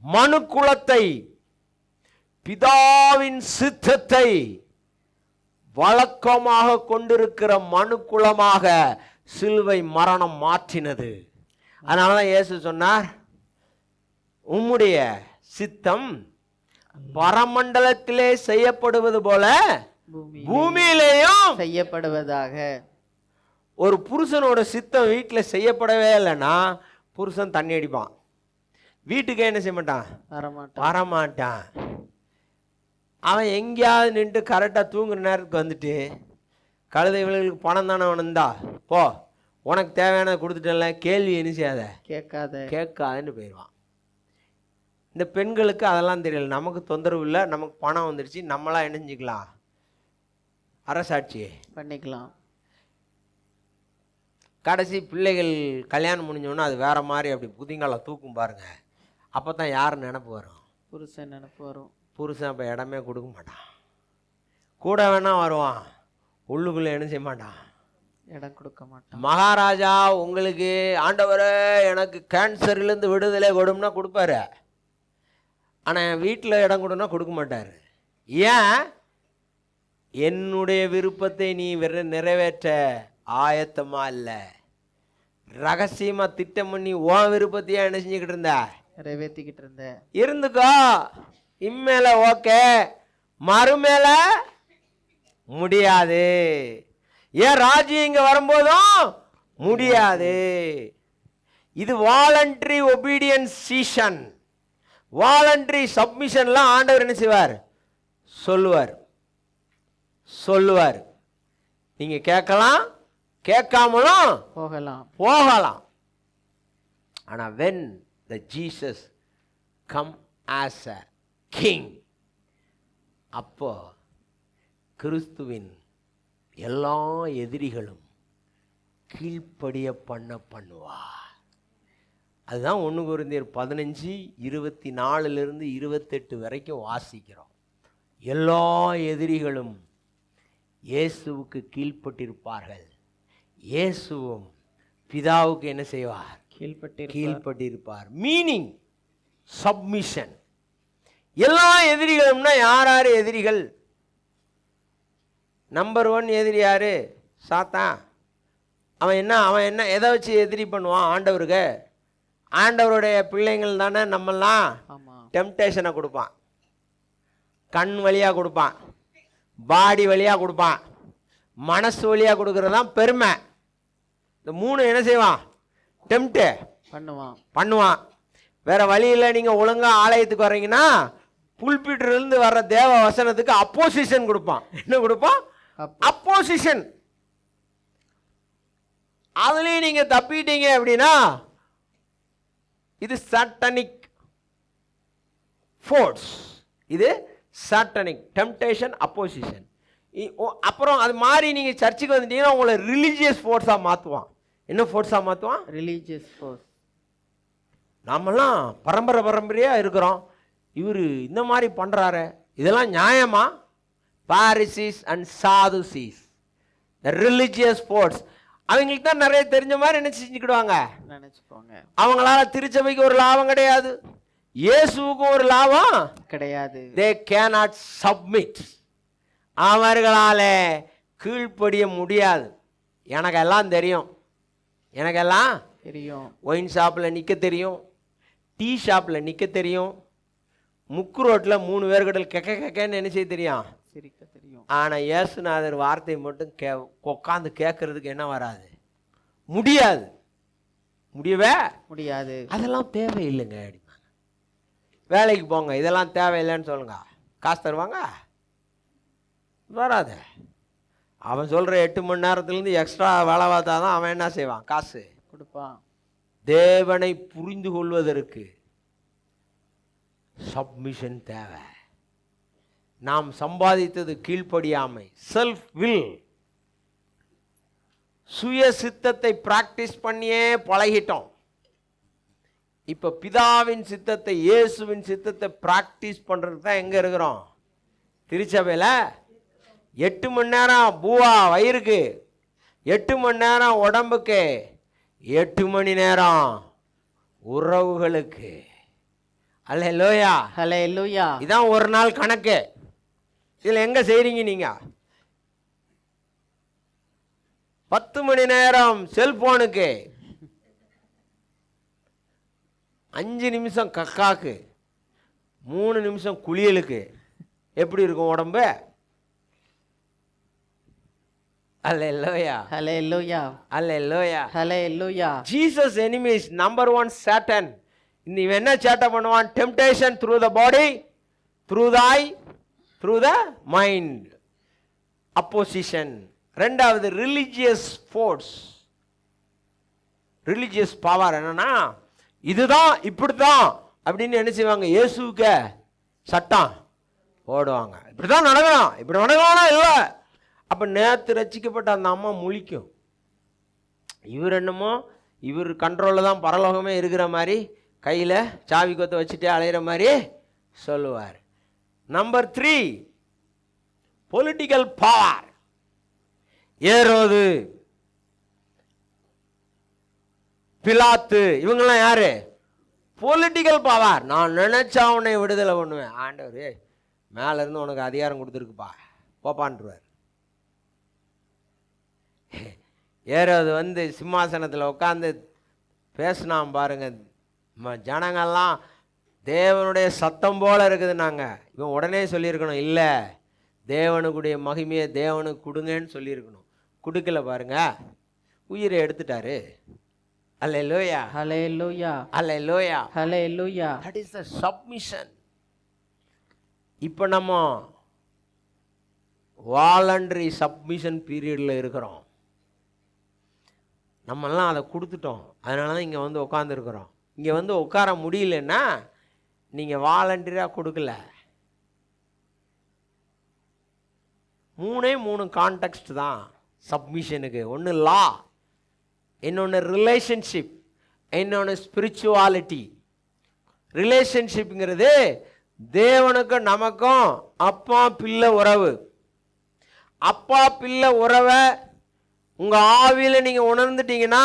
மனு குலத்தை பிதாவின் சித்தத்தை வழக்கமாக கொண்டிருக்கிற மனு குலமாக சிலுவை மரணம் மாற்றினது. அதனாலதான் இயேசு சொன்னார், உம்முடைய சித்தம் பரமண்டலத்திலே செய்யப்படுவது போல பூமியிலேயும் செய்யப்படுவதாக. ஒரு புருஷனோட சித்தம் வீட்டில் செய்யப்படவே இல்லைன்னா புருஷன் தண்ணி அடிப்பான், வீட்டுக்கே என்ன செய்ய மாட்டான், வரமாட்டான். அவன் எங்கேயாவது நின்று கரெக்டாக தூங்குற நேரத்துக்கு வந்துட்டு, கழுதை விலைகளுக்கு பணம் தானே வந்தா போ, உனக்கு தேவையானதை கொடுத்துட்டல, கேள்வி என்ன செய்யாத, கேட்காதுன்னு போயிடுவான். இந்த பெண்களுக்கு அதெல்லாம் தெரியல, நமக்கு தொந்தரவு இல்லை, நமக்கு பணம் வந்துடுச்சு, நம்மளா இணைஞ்சிக்கலாம், அரசாட்சியை பண்ணிக்கலாம். கடைசி பிள்ளைகள் கல்யாணம் முடிஞ்சோன்னா அது வேற மாதிரி அப்படி புதிங்கால தூக்கும் பாருங்க. அப்போ தான் யார் நினப்பு வரும், புருஷன் நினப்பு வரும். புருஷன் அப்போ இடமே கொடுக்க மாட்டான், கூட வேணா வருவான், உள்ளுக்குள்ளே என்ன செய்ய மாட்டான், இடம் கொடுக்க மாட்டான். மகாராஜா உங்களுக்கு ஆண்டவரே எனக்கு கேன்சர்லேருந்து விடுதலை கொடும்னா கொடுப்பாரு, ஆனால் என் வீட்டில் இடம் கொடுன்னா கொடுக்க மாட்டார். ஏன்? என்னுடைய விருப்பத்தை நீ நிறைவேற்ற ஆயத்தமா இல்லை, ரகசியமா திட்டம் பண்ணி உன் விருப்பத்தையா என்ன செஞ்சுக்கிட்டு இருந்த, நிறைவேற்றிக்கிட்டு இருந்த. இருந்துக்கோ, இம்மேல ஓகே, மறுமேல முடியாது. ஏன் ராஜ்யம் இங்க வரும்போதும் முடியாது. இது வாலண்டரி ஒபீடியன்ஸ் சீசன். வாலண்டரி சப்மிஷன்லாம் ஆண்டவர் என்ன செய்வார், சொல்லுவார். நீங்க கேட்கலாம், கேட்காமலும் போகலாம். ஆனா when the Jesus come as a king, அப்போ கிறிஸ்துவின் எல்லா எதிரிகளும் கீழ்ப்படிய பண்ணுவார். அதுதான் 1 கொரிந்தியர் 15:24 28 வரைக்கும் வாசிக்கிறோம். எல்லா எதிரிகளும் இயேசுவுக்கு கீழ்ப்பட்டிருப்பார்கள். இயேசுவும் பிதாவுக்கு என்ன செய்வார்? கீழ்ப்பட்டிருப்பார். கீழ்ப்பட்டிருப்பார். Meaning submission. எல்லா எதிரிகளும்னா யார் யார் எதிரிகள்? நம்பர் 1 எதிரி யாரு? சாத்தான். அவன் என்ன எதை வச்சு எதிரி பண்ணுவான் ஆண்டவருக்கு? ஆண்டவருடைய பிள்ளைங்கள் தானே நம்மெல்லாம். ஆமா. டெம்டேஷனை கொடுப்பான், கண் வழியாக கொடுப்பான், பாடி வழியாக கொடுப்பான், மனசு வழியாக கொடுக்கறதான் பெருமை. இந்த 3 என்ன செய்வான்? டெம்ப்ட் பண்ணுவான். வேற வழியில் நீங்கள் ஒழுங்காக ஆலயத்துக்கு வர்றீங்கன்னா புல்பிட்டிலிருந்து வர்ற தேவ வசனத்துக்கு அப்போசிஷன் கொடுப்பான். என்ன கொடுப்பான்? அப்போசிஷன். அதுலேயும் நீங்கள் தப்பிட்டீங்க அப்படின்னா இது சாட்டனிக் ஃபோர்ஸ். இது சாட்டனிக் டெம்டேஷன், அப்போசிஷன். அப்புறம் அது மாதிரி நீங்கள் சர்ச்சுக்கு வந்துட்டீங்கன்னா உங்களை ரிலீஜியஸ் ஃபோர்ஸாக மாற்றுவான். என்ன ஃபோர்ஸாக மாற்றுவான்? Religious force. நாமெல்லாம் பரம்பரையாக இருக்கிறோம், இவர் இந்த மாதிரி பண்ணுறாரு, இதெல்லாம் நியாயமா? Pharisees and Sadducees, the religious force. அவங்களுக்கு தான் நிறைய தெரிஞ்ச மாதிரி என்ன செஞ்சுக்கிடுவாங்க, நினைச்சுக்கோங்க. அவங்களால திருச்சபைக்கு ஒரு லாபம் கிடையாது, இயேசுவுக்கு ஒரு லாபம் கிடையாது. they cannot submit. அவர்களால கீழ்ப்படிய முடியாது. எனக்கெல்லாம் தெரியும், எனக்கெல்லாம் தெரியும். ஒயின் ஷாப்பில் நிற்க தெரியும், டீ ஷாப்பில் நிற்க தெரியும், முக்கு ரோட்டில் 3 பேர்கிட்ட கெக்கன்னு என்ன செய்ய தெரியும், சிரிக்க தெரியும். ஆனால் இயேசுநாதர் வார்த்தையை மட்டும் உட்காந்து கேட்கறதுக்கு என்ன வராது, முடியாது, முடியவே முடியாது. அதெல்லாம் தேவையில்லைங்க அப்படிம்பாங்க. வேலைக்கு போங்க, இதெல்லாம் தேவையில்லைன்னு சொல்லுங்க, காசு தருவாங்க? வராது. அவன் சொல்கிற 8 மணி நேரத்துலேருந்து எக்ஸ்ட்ரா வேலை பார்த்தா தான் அவன் என்ன செய்வான், காசு கொடுப்பான். தேவனை புரிந்து கொள்வதற்கு சப்மிஷன் தேவை. நாம் சம்பாதித்தது கீழ்ப்படியாமை, செல்ஃப் வில், சுய சித்தத்தை பிராக்டிஸ் பண்ணியே பழகிட்டோம். இப்போ பிதாவின் சித்தத்தை, இயேசுவின் சித்தத்தை பிராக்டிஸ் பண்ணுறதுக்கு தான் எங்கே இருக்கிறோம், திருச்சபையில். 8 மணி நேரம் பூவா வயிறுக்கு, 8 மணி நேரம் உடம்புக்கு, 8 மணி நேரம் உறவுகளுக்கு. அல்லேலூயா, அல்லேலூயா. இதான் ஒரு நாள் கணக்கு. இதில் எங்கே செய்கிறீங்க நீங்கள்? 10 மணி நேரம் செல்போனுக்கு, 5 நிமிஷம் கக்காக்கு, 3 நிமிஷம் குளியலுக்கு. எப்படி இருக்கும் உடம்பு? அல்லேலூயா, அல்லேலூயா, அல்லேலூயா, அல்லேலூயா. Jesus enemies number 1 Satan. இவன் என்ன சேட்டை பண்ணுவான்? Temptation through the body, through the eye, through the mind. Opposition. ரெண்டாவது ரிலிஜியஸ் ஃபோர்ஸ், ரிலிஜியஸ் பவர். என்னன்னா இதுதான் இப்படித்தான் அப்படின்னு என்ன செய்வாங்க, இயேசுக்கு சட்டம் போடுவாங்க. இப்படிதான் நடக்கணும், இப்படி நடக்கணும் இல்லை. அப்போ நேற்று ரசிக்கப்பட்ட அந்த அம்மா முழிக்கும். இவர் என்னமோ இவர் கண்ட்ரோலில் தான் பரலோகமே இருக்கிற மாதிரி கையில் சாவி கொத்த வச்சுட்டே அலையிற மாதிரி சொல்லுவார். Number 3 political power. ஏரோது, பிலாத்து, இவங்கெல்லாம் யாரு? Political power. நான் நினைச்சா உன்னை விடுதலை பண்ணுவேன். ஆண்டவர் மேல இருந்து உனக்கு அதிகாரம் கொடுத்துருக்குப்பா, போப்பான்ருவார். ஏரோது வந்து சிம்மாசனத்தில் உட்காந்து பேசினான் பாருங்க, ஜனங்கள்லாம் தேவனுடைய சத்தம் போல இருக்குது. நாங்கள் இவன் உடனே சொல்லியிருக்கணும், இல்லை தேவனுக்குடைய மகிமையை தேவனுக்கு கொடுங்கன்னு சொல்லியிருக்கணும். கொடுக்கல பாருங்க, உயிரை எடுத்துட்டாரு. அல்லேலூயா, அல்லேலூயா, அல்லேலூயா, அல்லேலூயா. That is the submission. இப்போ நம்ம வாலண்டரி சப்மிஷன் பீரியடில் இருக்கிறோம். நம்மெல்லாம் அதை கொடுத்துட்டோம். அதனால தான் இங்கே வந்து உட்காந்துருக்குறோம். இங்கே வந்து உட்கார முடியலன்னா நீங்கள் வாலண்டரியாக கொடுக்கல. 3 கான்டெக்ஸ்ட் தான் சப்மிஷனுக்கு. ஒன்று லா, இன்னொன்று ரிலேஷன்ஷிப், இன்னொன்று ஸ்பிரிச்சுவாலிட்டி. ரிலேஷன்ஷிப்ங்கிறது தேவனுக்கும் நமக்கும் அப்பா பிள்ளை உறவு. அப்பா பிள்ளை உறவை உங்கள் ஆவியில் நீங்கள் உணர்ந்துட்டீங்கன்னா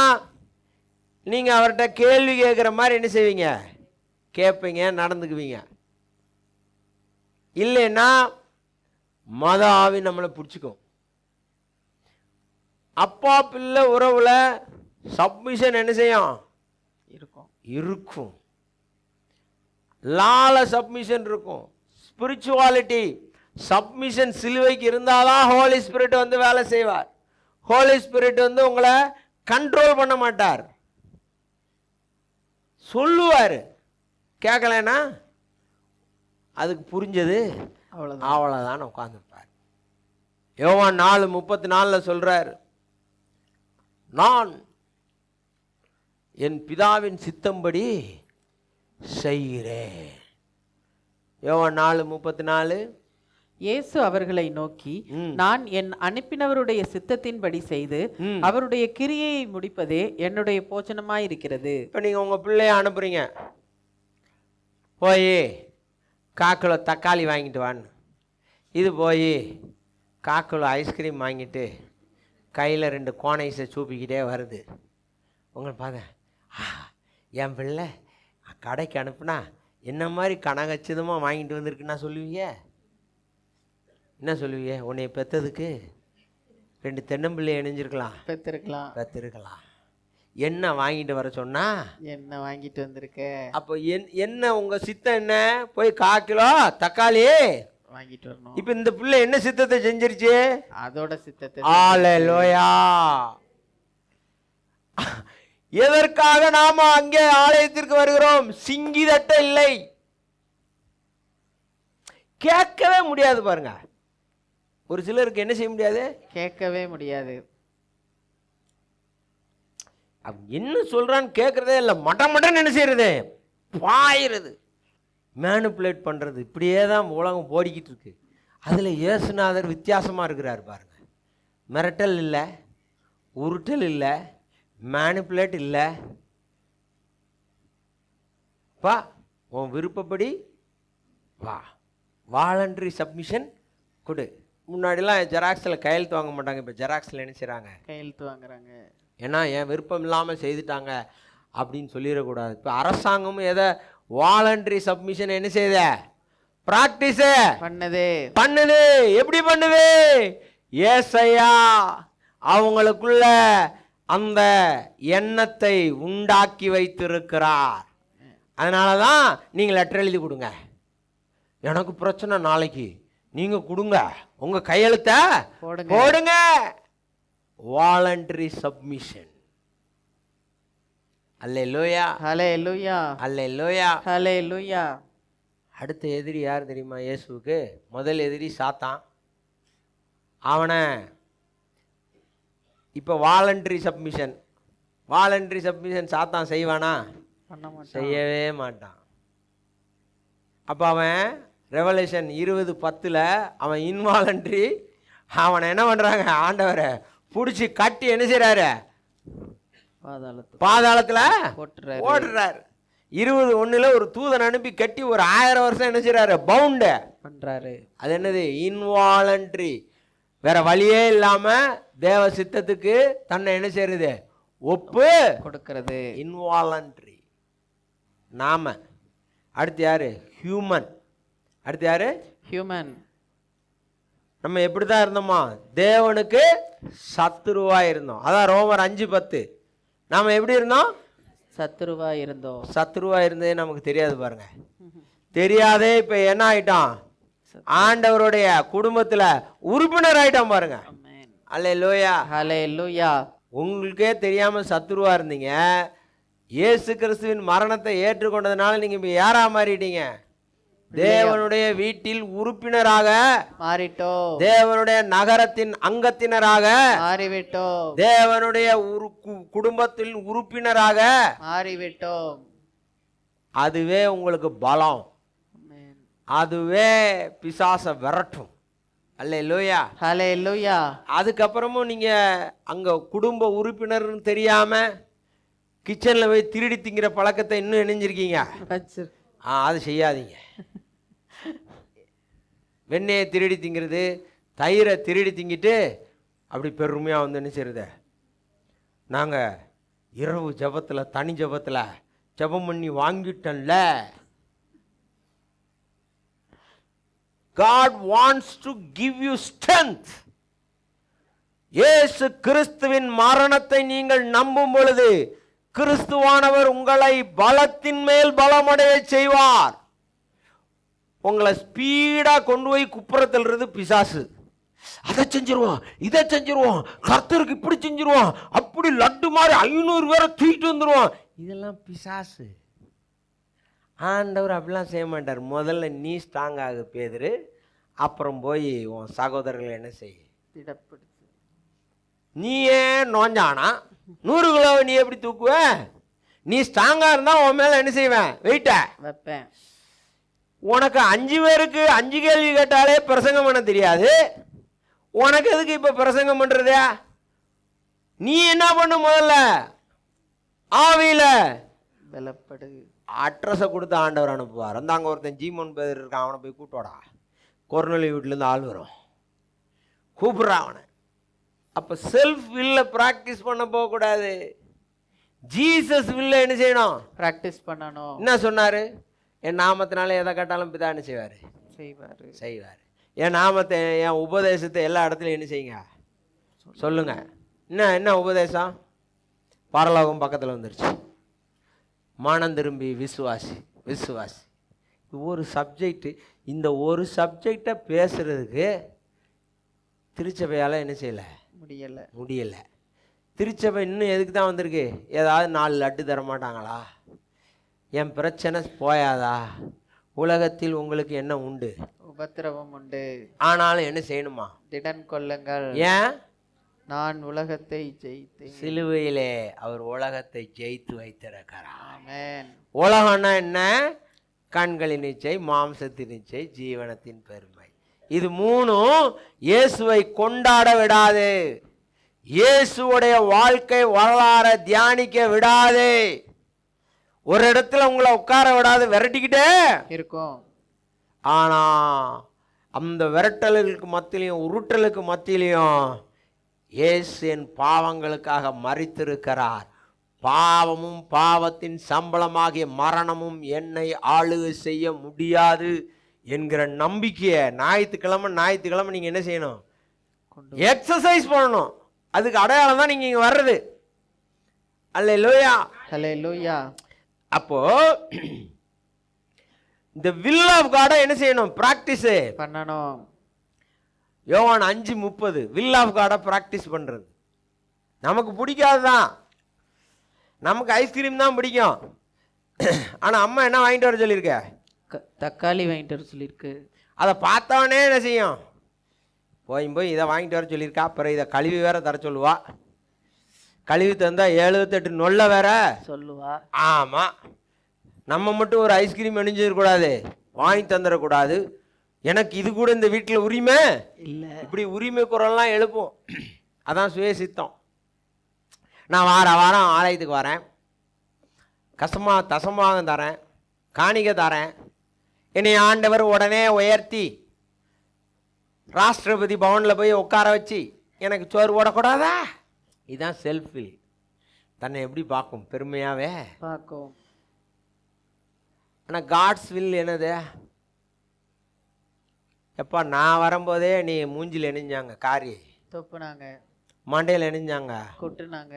நீங்கள் அவர்கிட்ட கேள்வி கேட்குற மாதிரி என்ன செய்வீங்க? கேட்பீங்க, நடந்துக்குவீங்க. இல்லைன்னா மத ஆவி நம்மளை பிடிச்சிக்கும். அப்பா பிள்ளை உறவுல சப்மிஷன் என்ன செய்யும்? இருக்கும். லால சப்மிஷன் இருக்கும். ஸ்பிரிச்சுவாலிட்டி சப்மிஷன் சிலுவைக்கு இருந்தாதான் ஹோலி ஸ்பிரிட் வந்து வேலை செய்வார். ஹோலி ஸ்பிரிட் வந்து உங்களை கண்ட்ரோல் பண்ண மாட்டார். சொல்லுவார், கேட்கலன்னா அதுக்கு புரிஞ்சது அவ்வளோதான் உட்காந்துருப்பார். யோவான் 4:34 சொல்றார், நான் என் பிதாவின் சித்தம்படி செய்கிறேன். யோவான் 4:34. இயேசு அவர்களை நோக்கி, நான் என் அனுப்பினவருடைய சித்தத்தின்படி செய்து அவருடைய கிரியையை முடிப்பதே என்னுடைய போஜனமாய் இருக்கிறது. இப்போ நீங்கள் உங்கள் பிள்ளைய அனுப்புறீங்க, போய் 1/4 கிலோ தக்காளி வாங்கிட்டு வான்னு. இது போய் 1/4 கிலோ ஐஸ்கிரீம் வாங்கிட்டு கையில் 2 கோனைஸை சூப்பிக்கிட்டே வருது. உங்களை பார்த்தேன், என் பிள்ளை கடைக்கு அனுப்புனா என்ன மாதிரி கனகச்சிதமாக வாங்கிட்டு வந்திருக்குன்னா சொல்லுவீங்க? என்ன சொல்லுவீங்க? உன்னை பெற்றதுக்கு 2 தென்னம்பிள்ளை இணைஞ்சிருக்கலாம், பெற்றிருக்கலாம். என்ன வாங்கிட்டு வர சொன்னா? என்ன வாங்கிட்டு வந்திருக்க? அப்போ என்ன உங்கள் சித்தம் என்ன? போய் 1/4 கிலோ தக்காளி வாங்கிட்டு வரணும். இப்போ இந்த பிள்ளை என்ன சித்தத்தை செஞ்சிருச்சு? அதோட சித்தத்தை. அல்லேலூயா. எதற்காக நாம அங்கே ஆலயத்திற்கு வருகிறோம்? சிங்கிதட்ட இல்லை, கேட்கவே முடியாது. பாருங்க, ஒரு சிலருக்கு என்ன செய்ய முடியாது? கேட்கவே முடியாது. என்ன சொல்றான்னு கேட்கறதே இல்லை, மட்டன் என்ன செய்யறது? பாயிறது, மேனுப்புலேட் பண்றது. இப்படியே தான் உலகம் போடிக்கிட்டு இருக்கு. அதுல இயேசுநாதர் வித்தியாசமா இருக்கிறார் பாருங்க. மிரட்டல் இல்லை, உருட்டல் இல்லை, மேனுப்புலேட் இல்லை. வா, உன் விருப்பப்படி வா, வாலண்டரி சப்மிஷன் கொடு. முன்னாடிலாம் ஜெராக்ஸில் கையெழுத்து வாங்க மாட்டாங்க, இப்போ ஜெராக்ஸில் என்ன செய்கிறாங்க? கையெழுத்து வாங்குறாங்க. ஏன்னா என் விருப்பம் இல்லாமல் செய்துட்டாங்க அப்படின்னு சொல்லிடக்கூடாது. இப்போ அரசாங்கமும் எதை வாலண்டரி சப்மிஷன் என்ன செய்யுத? ப்ராக்டிஸு பண்ணுது. எப்படி பண்ணுது? ஏசையா அவங்களுக்குள்ள அந்த எண்ணத்தை உண்டாக்கி வைத்திருக்கிறார். அதனால தான் நீங்கள் லெட்டர் எழுதி கொடுங்க, எனக்கு பிரச்சனை நாளைக்கு, நீங்க கொடுங்க, உங்க கையெழுத்த போடுங்க. Voluntary submission. அல்லேலூயா, ஹல்லேலூயா, அல்லேலூயா, ஹல்லேலூயா. அடுத்த எதிரி யார் தெரியுமா இயேசுவுக்கு? முதல் எதிரி சாத்தான். அவனை இப்போ வாலண்டரி சப்மிஷன் சாத்தான் செய்வானா? செய்யவே மாட்டான். அப்போ அவன் ரெவலேஷன் 20:10 அவன் இன்வாலண்டரி, அவனை என்ன பண்ணுறாங்க? ஆண்டவரை பிடிச்சி கட்டி என்ன செய்கிறாரு? பாதாளத்தில் போட்டுறாரு. 20:1 ஒரு தூதன் அனுப்பி கட்டி ஒரு 1000 வருஷம் என்ன செய்கிறாரு? பவுண்டு பண்ணுறாரு. அது என்னது? இன்வாலண்டரி. வேற வழியே இல்லாமல் தேவ சித்தத்துக்கு தன்னை என்ன செய்யறது? ஒப்பு கொடுக்கறது. இன்வாலண்டரி. நாம அடுத்து யாரு? ஹியூமன். அடுத்து யாரு? ஹியூமன். நம்ம எப்படி தான் இருந்தோமா? தேவனுக்கு சத்துருவாக இருந்தோம். அதான் ரோமர் 5:10. நாம் எப்படி இருந்தோம்? சத்துருவாக இருந்ததே நமக்கு தெரியாது பாருங்க. தெரியாதே இப்போ என்ன ஆயிட்டோம்? ஆண்டவருடைய குடும்பத்தில் உறுப்பினர் ஆயிட்டோம் பாருங்க. அல்லேலூயா, ஹல்லேலூயா. உங்களுக்கே தெரியாமல் சத்துருவாக இருந்தீங்க. இயேசு கிறிஸ்துவின் மரணத்தை ஏற்றுக்கொண்டதுனால நீங்கள் இப்போ யாரா மாறிட்டீங்க? தேவனுடைய வீட்டில் உறுப்பினராக மாறிட்டோம். தேவனுடைய நகரத்தின் அங்கத்தினராக மாறிவிட்டோம். தேவனுடைய குடும்பத்தில் உறுப்பினராக மாறிவிட்டோம். அதுவே உங்களுக்கு பலம். அதுவே பிசாச விரட்டும். அல்லேலூயா, ஹல்லேலூயா. அதுக்கப்புறமும் நீங்க அங்க குடும்ப உறுப்பினர்னு தெரியாம கிச்சன்ல போய் திருடி திங்கிற பழக்கத்தை இன்னும் இணைஞ்சிருக்கீங்க. அது செய்யாதீங்க. வெண்ணெயை திருடி திங்கிறது, தயிரை திருடி திங்கிட்டு அப்படி பெருமையாக வந்து என்ன செய்யறது? நாங்கள் இரவு ஜபத்தில் தனி ஜபத்தில் ஜபம் பண்ணி வாங்கிட்டோம்ல. God wants to give you strength. இயேசு கிறிஸ்துவின் மரணத்தை நீங்கள் நம்பும் பொழுது கிறிஸ்துவானவர் உங்களை பலத்தின் மேல் பலமடைய செய்வார். உங்களை ஸ்பீடா கொண்டு போய் குப்புறத்தில் இருந்து பிசாசு, அதை செஞ்சிருவோம், இதை செஞ்சிருவோம், கர்த்தருக்கு இப்படி செஞ்சிருவோம், அப்படி லட்டு மாதிரி 500 பேரை தூக்கிட்டு வந்துடுவோம். இதெல்லாம் பிசாசு. ஆண்டவர் அப்படிலாம் செய்ய மாட்டார். முதல்ல நீ ஸ்ட்ராங் ஆகு பேதுரு, அப்புறம் போய் உன் சகோதரர்கள் என்ன செய்ய திடப்படுத்து. நீ ஏன் நோஞ்சானா 100 கிலோவை நீ எப்படி தூக்குவ? நீ ஸ்ட்ராங்காக இருந்தால் உன் மேலே என்ன செய்வேன்? வெயிட்ட வைப்பேன். உனக்கு 5 பேருக்கு 5 கேள்வி கேட்டாலே பிரசங்கம் பண்ண தெரியாது. உனக்கு எதுக்கு இப்போ பிரசங்கம் பண்ணுறது? நீ என்ன பண்ணு, முதல்ல ஆவியில் பலப்படு. அட்ரஸை கொடுத்து ஆண்டவர் அனுப்புவார். அந்த அங்கே ஒருத்தன் ஜீமோன் பேர் இருக்கான், அவனை போய் கூட்டோடா, கொர்நேலி வீட்டிலேருந்து ஆள் வரும், கூப்பிட்றான் அவனை. அப்போ செல்ஃப் வில்ல ப்ராக்டிஸ் பண்ண போகக்கூடாது. ஜீசஸ் வில்ல என்ன செய்யணும்? ப்ராக்டிஸ் பண்ணணும். என்ன சொன்னார்? என் நாமத்தினால எதை கேட்டாலும் பிதா என்ன செய்வார்? செய்வார். என் நாமத்தை, என் உபதேசத்தை எல்லா இடத்துலையும் என்ன செய்யுங்க? சொல்லுங்க. என்ன உபதேசம்? பரலோகம் பக்கத்தில் வந்துருச்சு. மனம் திரும்பி விசுவாசி. ஒரு சப்ஜெக்ட், இந்த ஒரு சப்ஜெக்டை பேசுறதுக்கு திருச்சபையால் என்ன செய்யலை? முடியலை. திருச்சபை இன்னும் எதுக்கு தான் வந்திருக்கு? ஏதாவது 4 லட்டு தர மாட்டாங்களா? என் பிரச்சனை போயாதா? உலகத்தில் உங்களுக்கு என்ன உண்டு? உபத்திரவம் உண்டு, ஆனாலும் என்ன செய்யணுமா? திடன் கொள்ளுங்கள். ஏன்? நான் உலகத்தை ஜெயித்தேன். சிலுவையிலே அவர் உலகத்தை ஜெயித்து வைத்திருக்கிறார். ஆமென். உலகம்னா என்ன? கண்களின் இச்சை, மாம்சத்தின் இச்சை, ஜீவனத்தின் பெருமை. இது 3ம் இயேசுவை கொண்டாட விடாது. இயேசுடைய வாழ்க்கை வரலாறை தியானிக்க விடாது. ஒரு இடத்துல உங்களை உட்கார விடாது, விரட்டிக்கிட்டே இருக்கும். ஆனா அந்த விரட்டலுக்கு மத்தியிலையும் உருட்டலுக்கு மத்தியிலையும் இயேசு என் பாவங்களுக்காக மரித்திருக்கிறார். பாவமும் பாவத்தின் சம்பளமாகிய மரணமும் என்னை ஆளுகை செய்ய முடியாது என்கிற நம்பிக்கையை ஞாயிற்றுக்கிழமை நீங்கள் என்ன செய்யணும்? எக்ஸசைஸ் பண்ணணும். அதுக்கு அடையாளம் தான் நீங்கள் இங்கே வர்றது. அல்லேலூயா, அல்லேலூயா. அப்போ இந்த வில் ஆஃப் காடை என்ன செய்யணும்? பிராக்டிஸ் பண்ணணும். யோவான் 5:30 வில் ஆஃப் காடை பிராக்டிஸ் பண்ணுறது. நமக்கு பிடிக்காதுதான், நமக்கு ஐஸ்கிரீம் தான் பிடிக்கும். ஆனால் அம்மா என்ன வாங்கிட்டு வர சொல்லியிருக்க? தக்காளி வாங்கிட்டு வர சொல்லியிருக்கு. அதை பார்த்தவனே என்ன செய்யும்? போய் இதை வாங்கிட்டு வர சொல்லியிருக்கா. அப்புறம் இதை கழுவி வேற தர சொல்லுவா. கழுவி தந்தா 78 நொல்ல வேற சொல்லுவா. ஆமாம், நம்ம மட்டும் ஒரு ஐஸ்கிரீம் அணிஞ்சிடக்கூடாது, வாங்கி தந்துடக்கூடாது. எனக்கு இது கூட இந்த வீட்டில் உரிமை இல்லை. இப்படி உரிமை குரல்லாம் எழுப்போம். அதான் சுயசித்தம். நான் வாரம் ஆலயத்துக்கு வரேன், தசமாக தரேன், காணிக்கை தரேன், என்னை ஆண்டவர் உடனே உயர்த்தி ராஷ்டிரபதி பவனில் போய் உட்கார வச்சு எனக்கு சோறு போடக்கூடாதா? இதுதான் செல்ஃபில். தன்னை எப்படி பார்க்கும்? பெருமையாகவே பார்க்கும். ஆனால் காட்ஸ் வில் என்னது? எப்பா நான் வரும்போதே நீ மூஞ்சில் எணிஞ்சாங்க, காரி தொப்புனாங்க, மண்டையில் எணிஞ்சாங்க, கொட்டுனாங்க.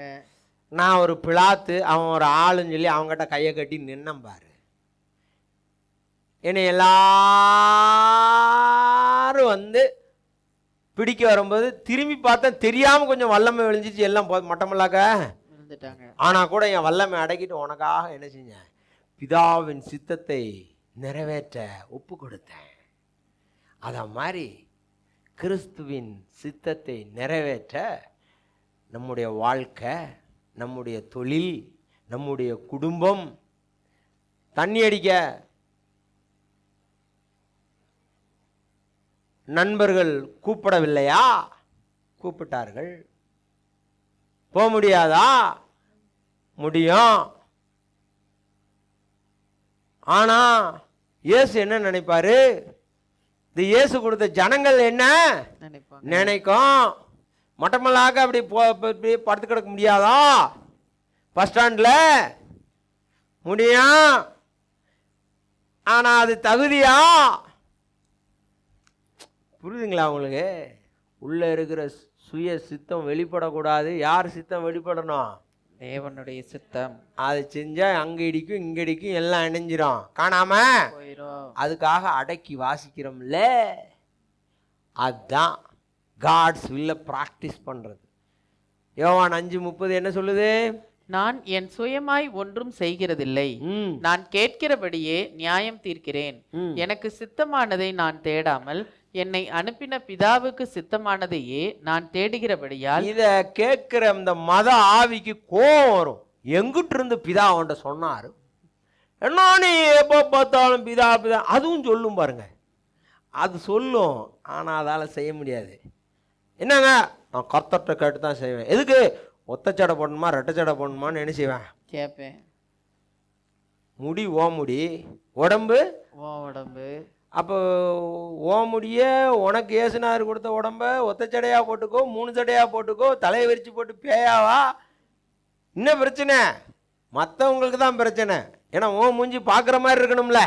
நான் ஒரு பிளாத்து, அவன் ஒரு ஆளுன்னு சொல்லி அவங்ககிட்ட கையை கட்டி நின்னேன் பாரு. என்னை எல்லாரும் வந்து பிடிக்க வரும்போது திரும்பி பார்த்தா தெரியாமல் கொஞ்சம் வல்லமை விழிஞ்சிச்சு, எல்லாம் மட்டமல்லாக்க விழுந்துட்டாங்க. ஆனால் கூட என் வல்லமை அடக்கிட்டு உனக்காக என்ன செஞ்சேன்? பிதாவின் சித்தத்தை நிறைவேற்ற ஒப்பு கொடுத்தேன். அதை மாதிரி கிறிஸ்துவின் சித்தத்தை நிறைவேற்ற நம்முடைய வாழ்க்கை, நம்முடைய தொழில், நம்முடைய குடும்பம். தண்ணி அடிக்க நண்பர்கள் கூப்பிடவில்லையா? கூப்பிட்டார்கள். போக முடியாதா? முடியும். ஆனா இயேசு என்ன நினைப்பாரு? இந்த இயேசு கொடுத்த ஜனங்கள் என்ன நினைக்கும்? மட்டமல்லாக்க அப்படி இப்படி படுத்து கிடக்க முடியாதா? பஸ் ஸ்டாண்டில் முடியும், ஆனால் அது தகுதியா? புரியுதுங்களா உங்களுக்கு? உள்ளே இருக்கிற சுய சித்தம் வெளிப்படக்கூடாது. யார் சித்தம் வெளிப்படணும்? தேவனுடைய சித்தம். அது செஞ்சால் அங்கே இடிக்கும் இங்கே இடிக்கும் எல்லாம் இணைஞ்சிரும், காணாம போயிடும். அதுக்காக அடக்கி வாசிக்கிறோம்ல, அதுதான் காட்ஸ் வில்ல ப்ராக்டிஸ் பண்ணுறது. யோவான் 5:30 என்ன சொல்லுது? நான் என் சுயமாய் ஒன்றும் செய்கிறதில்லை, நான் கேட்கிறபடியே நியாயம் தீர்க்கிறேன். எனக்கு சித்தமானதை நான் தேடாமல் என்னை அனுப்பின பிதாவுக்கு சித்தமானதையே நான் தேடுகிறபடியால். இதை கேட்கிற இந்த மத ஆவிக்கு கோபம் வரும். எங்கிட்டு இருந்து பிதா அவன்கிட்ட சொன்னாரு? என்ன நீ எப்போ பார்த்தாலும் பிதா பிதா, அதுவும் சொல்லும் பாருங்க, அது சொல்லும், ஆனால் அதால் செய்ய முடியாது. என்னங்க, நான் கர்த்தர்கிட்ட கேட்டு தான் செய்வேன். எதுக்கு? ஒத்தச்சடை போடணுமா ரெட்டச்சடை போடணுமான்னு என்ன செய்வேன்? கேட்பேன். முடி ஓ முடி, உடம்பு ஓ உடம்பு. அப்போ ஓ முடிய உனக்கு ஏசுனார் கொடுத்த உடம்ப ஒத்தச்சடையா போட்டுக்கோ, 3 சடையா போட்டுக்கோ, தலையை விரிச்சு போட்டு பேயாவா? என்ன பிரச்சனை? மற்றவங்களுக்கு தான் பிரச்சனை. ஏன்னா ஓ மூஞ்சி பார்க்குற மாதிரி இருக்கணும்ல.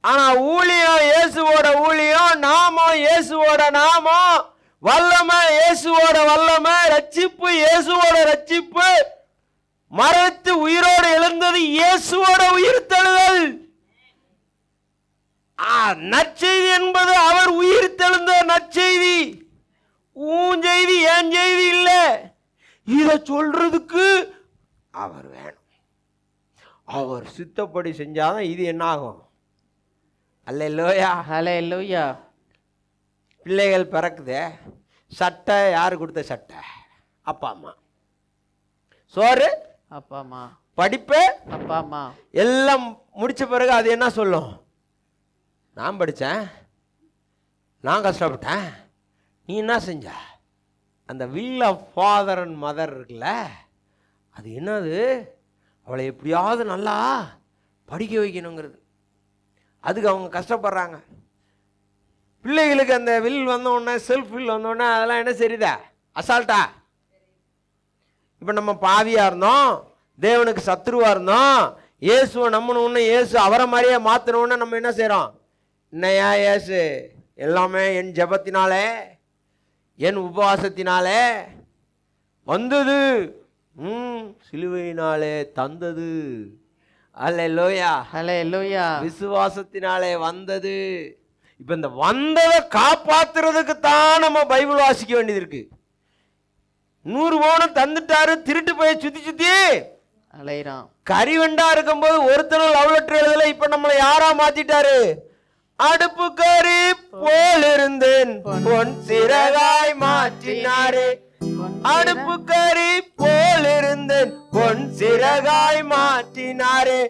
ஆனால் ஊழியம் இயேசுவோட ஊழியம், நாமம் இயேசுவோட நாமம், வல்லமை இயேசுவோட வல்லமை, ரட்சிப்பு இயேசுவோட ரட்சிப்பு, மறைத்து உயிரோடு எழுந்தது இயேசுவோட உயிர்த்தெழுதல். நற்செய்தி என்பது அவர் உயிர்த்தெழுந்த நற்செய்தி. உன் செய்தி என் செய்தி இல்லை. இதை சொல்றதுக்கு அவர் வேணும். அவர் சித்தப்படி செஞ்சாதான் இது என்ன ஆகும். அல்லேலூயா, அல்லேலூயா. பிள்ளைகள் பிறக்குதே, சட்டை யாரு கொடுத்த சட்டை? அப்பா அம்மா. சோறு அப்பா அம்மா. படிப்பு அப்பா அம்மா. எல்லாம் முடிச்ச பிறகு அது என்ன சொல்லும்? நான் படித்தேன், நான் கஷ்டப்பட்டேன், நீ என்ன செஞ்ச? அந்த will of father and mother இருக்குல்ல, அது என்னது? அவளை எப்படியாவது நல்லா படிக்க வைக்கணுங்கிறது. அதுக்கு அவங்க கஷ்டப்படுறாங்க. பிள்ளைகளுக்கு அந்த வில் வந்தோடனே, செல்ஃப் வில் வந்தோடனே அதெல்லாம் என்ன சரிதா? அசால்ட்டா. இப்போ நம்ம பாவியாக இருந்தோம், தேவனுக்கு சத்ருவாக இருந்தோம், இயேசுவை நம்பணுன்னு இயேசு அவரை மாதிரியே மாற்றணுன்னு நம்ம என்ன செய்கிறோம்? என்னையா இயேசு எல்லாமே என் ஜெபத்தினாலே என் உபவாசத்தினாலே வந்தது, சிலுவையினாலே தந்தது. அல்லேலூயா, அல்லேலூயா. விசுவாசத்தினாலே வந்தது. இப்போ இந்த வந்ததை காப்பாத்துறதுக்கு தான் நம்ம பைபிள் வாசிக்க வேண்டியது இருக்கு. 100 பவுனம் தந்துட்டாரு, திருட்டு போய் சுத்தி சுத்தி அலைறான். கறிவெண்டா இருக்கும்போது ஒருத்தர் லவ் லெட்டர் எழுதல. இப்ப நம்மளை யாரா மாத்திட்டாரு? அடுப்பு கறி போல் இருந்தேன், பொன் சிறகாய் மாற்றினாரே. அடுப்பு கறி போல் இருந்தேன், பொன் சிறகாய் மாற்றினாரே.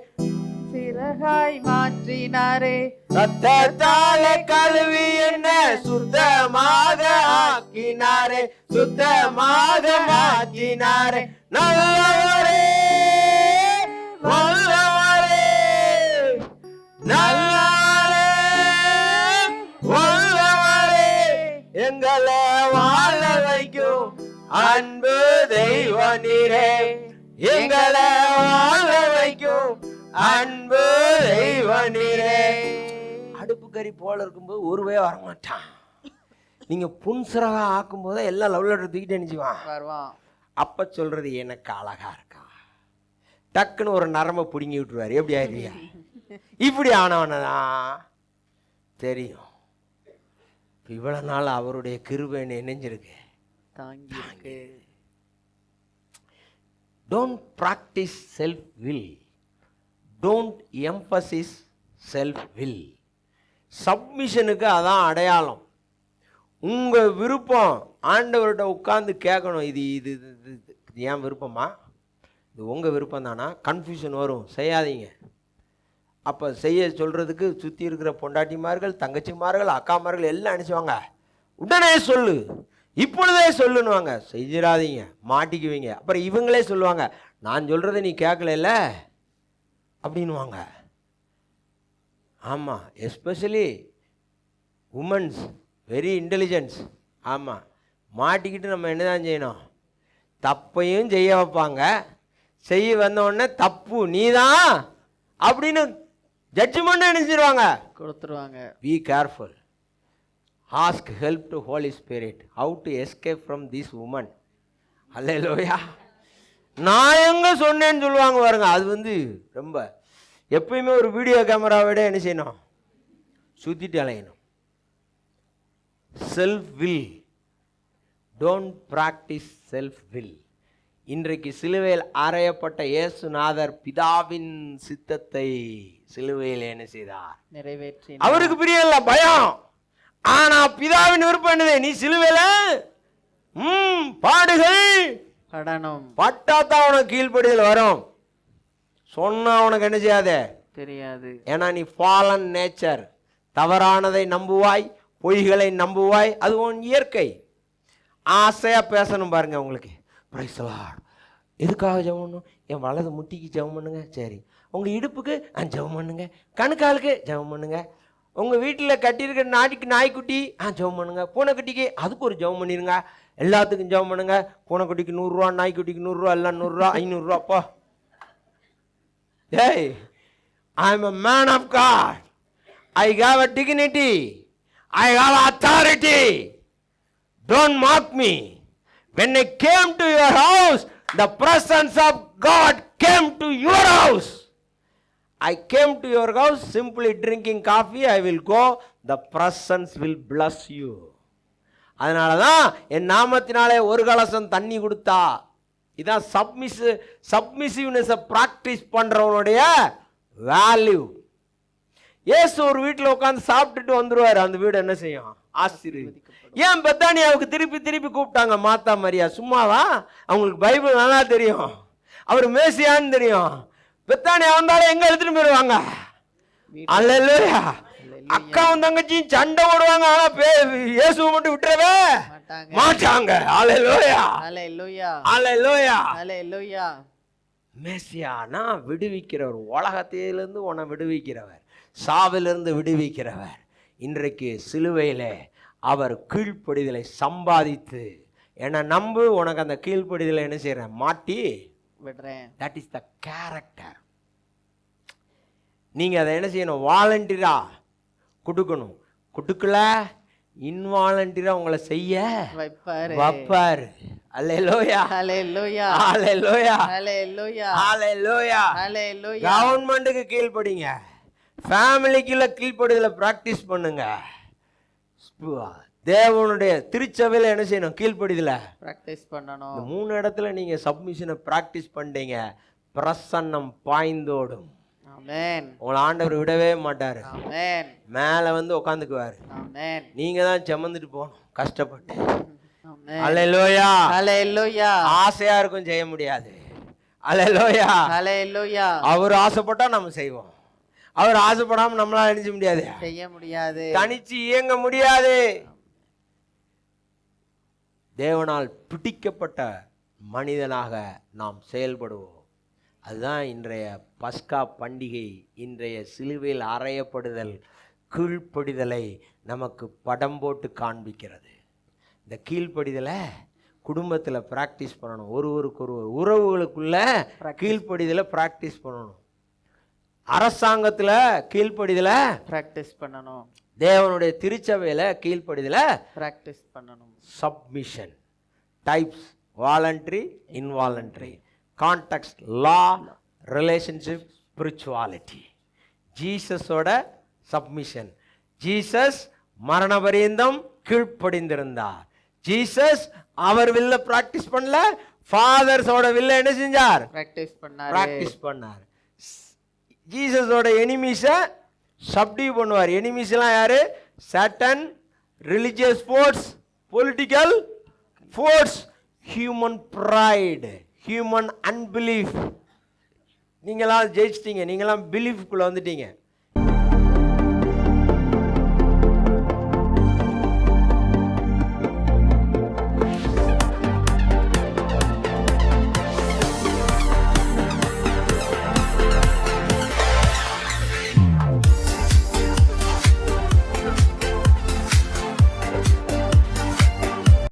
சிறகாய் மாற்றினாரே. ரத்தத்தாலே கழுவி என்ன சுத்தமாக ஆக்கினாரே, சுத்தமாக மாற்றினாரே. நல்லவரே வல்லவரே, நல்லவரே வல்லவரே, எங்களை வாழ வைக்கும் அன்பு தெய்வ நீரே, எங்களை வாழ வைக்கும் அன்பு தெய்வ நீரே. அடுப்பு கறி போல இருக்கும்போது ஒருவே வரமாட்டான். நீங்க புன்சிறகா ஆக்கும் போது எல்லாம் லவ் லெட்டர் தூக்கிட்டு நினைச்சுவான் வருவான். அப்ப சொல்றது எனக்கு அழகா இருக்கா, டக்குன்னு ஒரு நரம்பை பிடுங்கி விட்டுருவாரு. எப்படி ஆயிருவியா? இப்படி ஆனவனதான் தெரியும். இவ்வளவு நாள் அவருடைய கிருபை நினைஞ்சிருக்கு, தாங்கி. Don't practise self will, don't emphasis self will. சப்மிஷனுக்கு அதான் அடையாளம். உங்கள் விருப்பம் ஆண்டவர்கிட்ட உட்கார்ந்து கேட்கணும். இது இது இது ஏன் விருப்பமா, இது உங்கள் விருப்பம் தானா? கன்ஃபியூஷன் வரும், செய்யாதீங்க. அப்போ செய்ய சொல்கிறதுக்கு சுற்றி இருக்கிற பொண்டாட்டிமார்கள், தங்கச்சிமார்கள், அக்காமார்கள் எல்லாம் அனுப்பிச்சுவாங்க. உடனே சொல்லு, இப்பொழுதே சொல்லுன்னுவாங்க. செஞ்சிடாதீங்க, மாட்டிக்குவீங்க. அப்புறம் இவங்களே சொல்லுவாங்க, நான் சொல்கிறத நீ கேட்கல அப்படின்வாங்க. ஆமாம், எஸ்பெஷலி உமன்ஸ் வெரி இன்டெலிஜென்ஸ். ஆமாம், மாட்டிக்கிட்டு நம்ம என்ன தான் செய்யணும், தப்பையும் செய்ய வைப்பாங்க. செய்ய வந்தோடனே தப்பு நீதான் அப்படின்னு ஜட்ஜ்மெண்ட் நினைச்சிருவாங்க, கொடுத்துருவாங்க. Be careful. Ask help to holy spirit how to escape from this woman. அல்லேலூயா. நான் எங்க சொன்னேன்னு சொல்லுவாங்க பாருங்க. அது ரொம்ப எப்பயுமே ஒரு வீடியோ கேமராவிட என்ன செய்யணும், சுத்திட்டு அலையணும். Self will, don't practise self will. இன்றைக்கு சிலுவையில் அறையப்பட்ட இயேசுநாதர் பிதாவின் சித்தத்தை சிலுவையில் என்ன செய்தார், நிறைவேற்றி. அவருக்கு பிரியம் இல்லை, பயம். ஆனா பிதாவின் விருப்பம் என்னது, நீ சிலுவையில பாடுகள் படணும், பட்டாத்தான் உனக்கு கீழ்ப்படிதல் வரும். சொன்னா உனக்கு என்ன செய்யாதே தெரியாது. ஏன்னா நீ ஃபாலன் நேச்சர், தவறானதை நம்புவாய், பொய்களை நம்புவாய், அது உன் இயற்கை. ஆசையா பேசணும் பாருங்க உங்களுக்கு. Praise the Lord. எதுக்காக ஜெபம் பண்ணணும், என் வலது முட்டிக்கு ஜெபம் பண்ணுங்க, சரி. உங்க இடுப்புக்கு ஜெபம் பண்ணுங்க, கணுக்காலுக்கு ஜெபம் பண்ணுங்க, உங்க வீட்டில் கட்டியிருக்க நாய்க்குட்டி ஜெபம் பண்ணுங்க, பூனைக்குட்டிக்கு அதுக்கு ஒரு ஜெபம் பண்ணிருங்க, எல்லாத்துக்கும் ஜெபம் பண்ணுங்க. பூனைக்குட்டிக்கு 100 ரூபா, நாய்க்குட்டிக்கு 100 ரூபா, எல்லாம் 100 ரூபா, 500 ரூபாப்பா. Hey, I am a man of God. I have a dignity. I have authority. Don't mock me. When I came to your house, the presence of God came to your house. I came to your house simply drinking coffee. I will go. The presence will bless you. அதனால தான் என் நாமத்தினாலே ஒரு கலசம் தண்ணி கொடுத்தா. இதான் சப்மிசிவ்னஸை practice பண்ணுறவனுடைய value. ஏசு ஒரு வீட்டில் உட்காந்து சாப்பிட்டுட்டு வந்துடுவார், அந்த வீடு என்ன செய்யும், ஆசீர்வதிக்கப்படும். ஏன் பெத்தானியாவுக்கு திருப்பி திருப்பி கூப்பிட்டாங்க மாத்தா மரியா? சும்மாவா? அவங்களுக்கு பைபிள் நல்லா தெரியும், அவர் மேசியான்னு தெரியும். பெத்தானியா வந்தாலும் எங்க எடுத்துட்டு போயிடுவாங்க. அல்லேலூயா. அக்காவும் தங்கச்சியும் சண்டை போடுவாங்க, ஆனா இயேசுவை மட்டும் விட்டுறவே மாட்டாங்க. அல்லேலூயா, அல்லேலூயா, அல்லேலூயா, அல்லேலூயா. மேசியானா விடுவிக்கிறவர், உலகத்திலிருந்து உன்னை விடுவிக்கிறவர், சாவிலிருந்து விடுவிக்கிறவர். இன்றைக்கு சிலுவையிலே அவர் கீழ்ப்படிதலை சம்பாதித்து, என்னை நம்பு, உனக்கு அந்த கீழ்ப்படிதலை என்ன செய்யறேன், மாட்டி விடுறேன். That is the character. நீங்க அதை என்ன செய்யணும், வாலண்டியரா கொடுக்கணும். கொடுக்கல, இன்வாலண்டியரா உங்களை செய்ய வைப்பாரு. அல்லேலூயா, அல்லேலூயா, அல்லேலூயா, அல்லேலூயா, அல்லேலூயா, அல்லேலூயா. கவர்மெண்ட்டுக்கு கீழ்ப்படிங்க, ஃபேமிலிக்குள்ள கீழ்ப்படிதலை பிராக்டிஸ் பண்ணுங்க. தேவனுடைய திருச்சபையில என்ன செய்யணும், கீழ்ப்படிதலை பிராக்டிஸ் பண்ணணும். இந்த 3 இடத்துல நீங்க சப்மிஷனை பிராக்டிஸ் பண்ணீங்க, பிரசன்னம் பாய்ந்தோடும். ஆமென். உங்களை ஆண்டவர் விடவே மாட்டாரு. ஆமென். மேல உட்காந்துக்குவாரு. ஆமென். நீங்க தான் சுமந்துட்டு போகணும் கஷ்டப்பட்டு. ஆமென். அல்லேலூயா, அல்லேலூயா. ஆசையா இருக்கும், செய்ய முடியாது. அல்லேலூயா, அல்லேலூயா. அவர் ஆசைப்பட்டா நம்ம செய்வோம், அவர் ஆசைப்படாம நம்மளால நினைச்ச முடியாது, செய்ய முடியாது, தனிச்சு இயங்க முடியாது. தேவனால் பிடிக்கப்பட்ட மனிதனாக நாம் செயல்படுவோம். அதுதான் இன்றைய பஸ்கா பண்டிகை, இன்றைய சிலுவையில் அறையப்படுதல், கீழ்ப்படிதலை நமக்கு படம் போட்டு காண்பிக்கிறது. இந்த கீழ்ப்படிதலை குடும்பத்தில் பிராக்டிஸ் பண்ணணும், ஒருவருக்கொருவர் உறவுகளுக்குள்ள கீழ்ப்படிதலை பிராக்டிஸ் பண்ணணும், அரசாங்கத்தில் கீழ்ப்படிதலை பிராக்டிஸ் பண்ணணும், தேவனுடைய திருச்சபையில் கீழ்ப்படிதலை பிராக்டிஸ் பண்ணணும். Submission types: voluntary, involuntary, context, law, relationship, spirituality. ஜீசஸோட சப்மிஷன். ஜீசஸ் மரண பரியந்தம் கீழ்ப்படிந்திருந்தார். ஜீசஸ் அவர் வில்ல பிராக்டிஸ் பண்ணல, ஃபாதர்ஸோட வில்ல என்ன செஞ்சார், பிராக்டிஸ் பண்ணார். ஜீசஸோட எனிமீஸை சப்டியூ பண்ணுவார். எனிமீஸ் எல்லாம் யாரு? Satan, religious force, political force, human pride, human unbelief. நீங்களாம் ஜெயிச்சிட்டீங்க, நீங்களாம் பிலீஃப்குள்ளே வந்துட்டீங்க.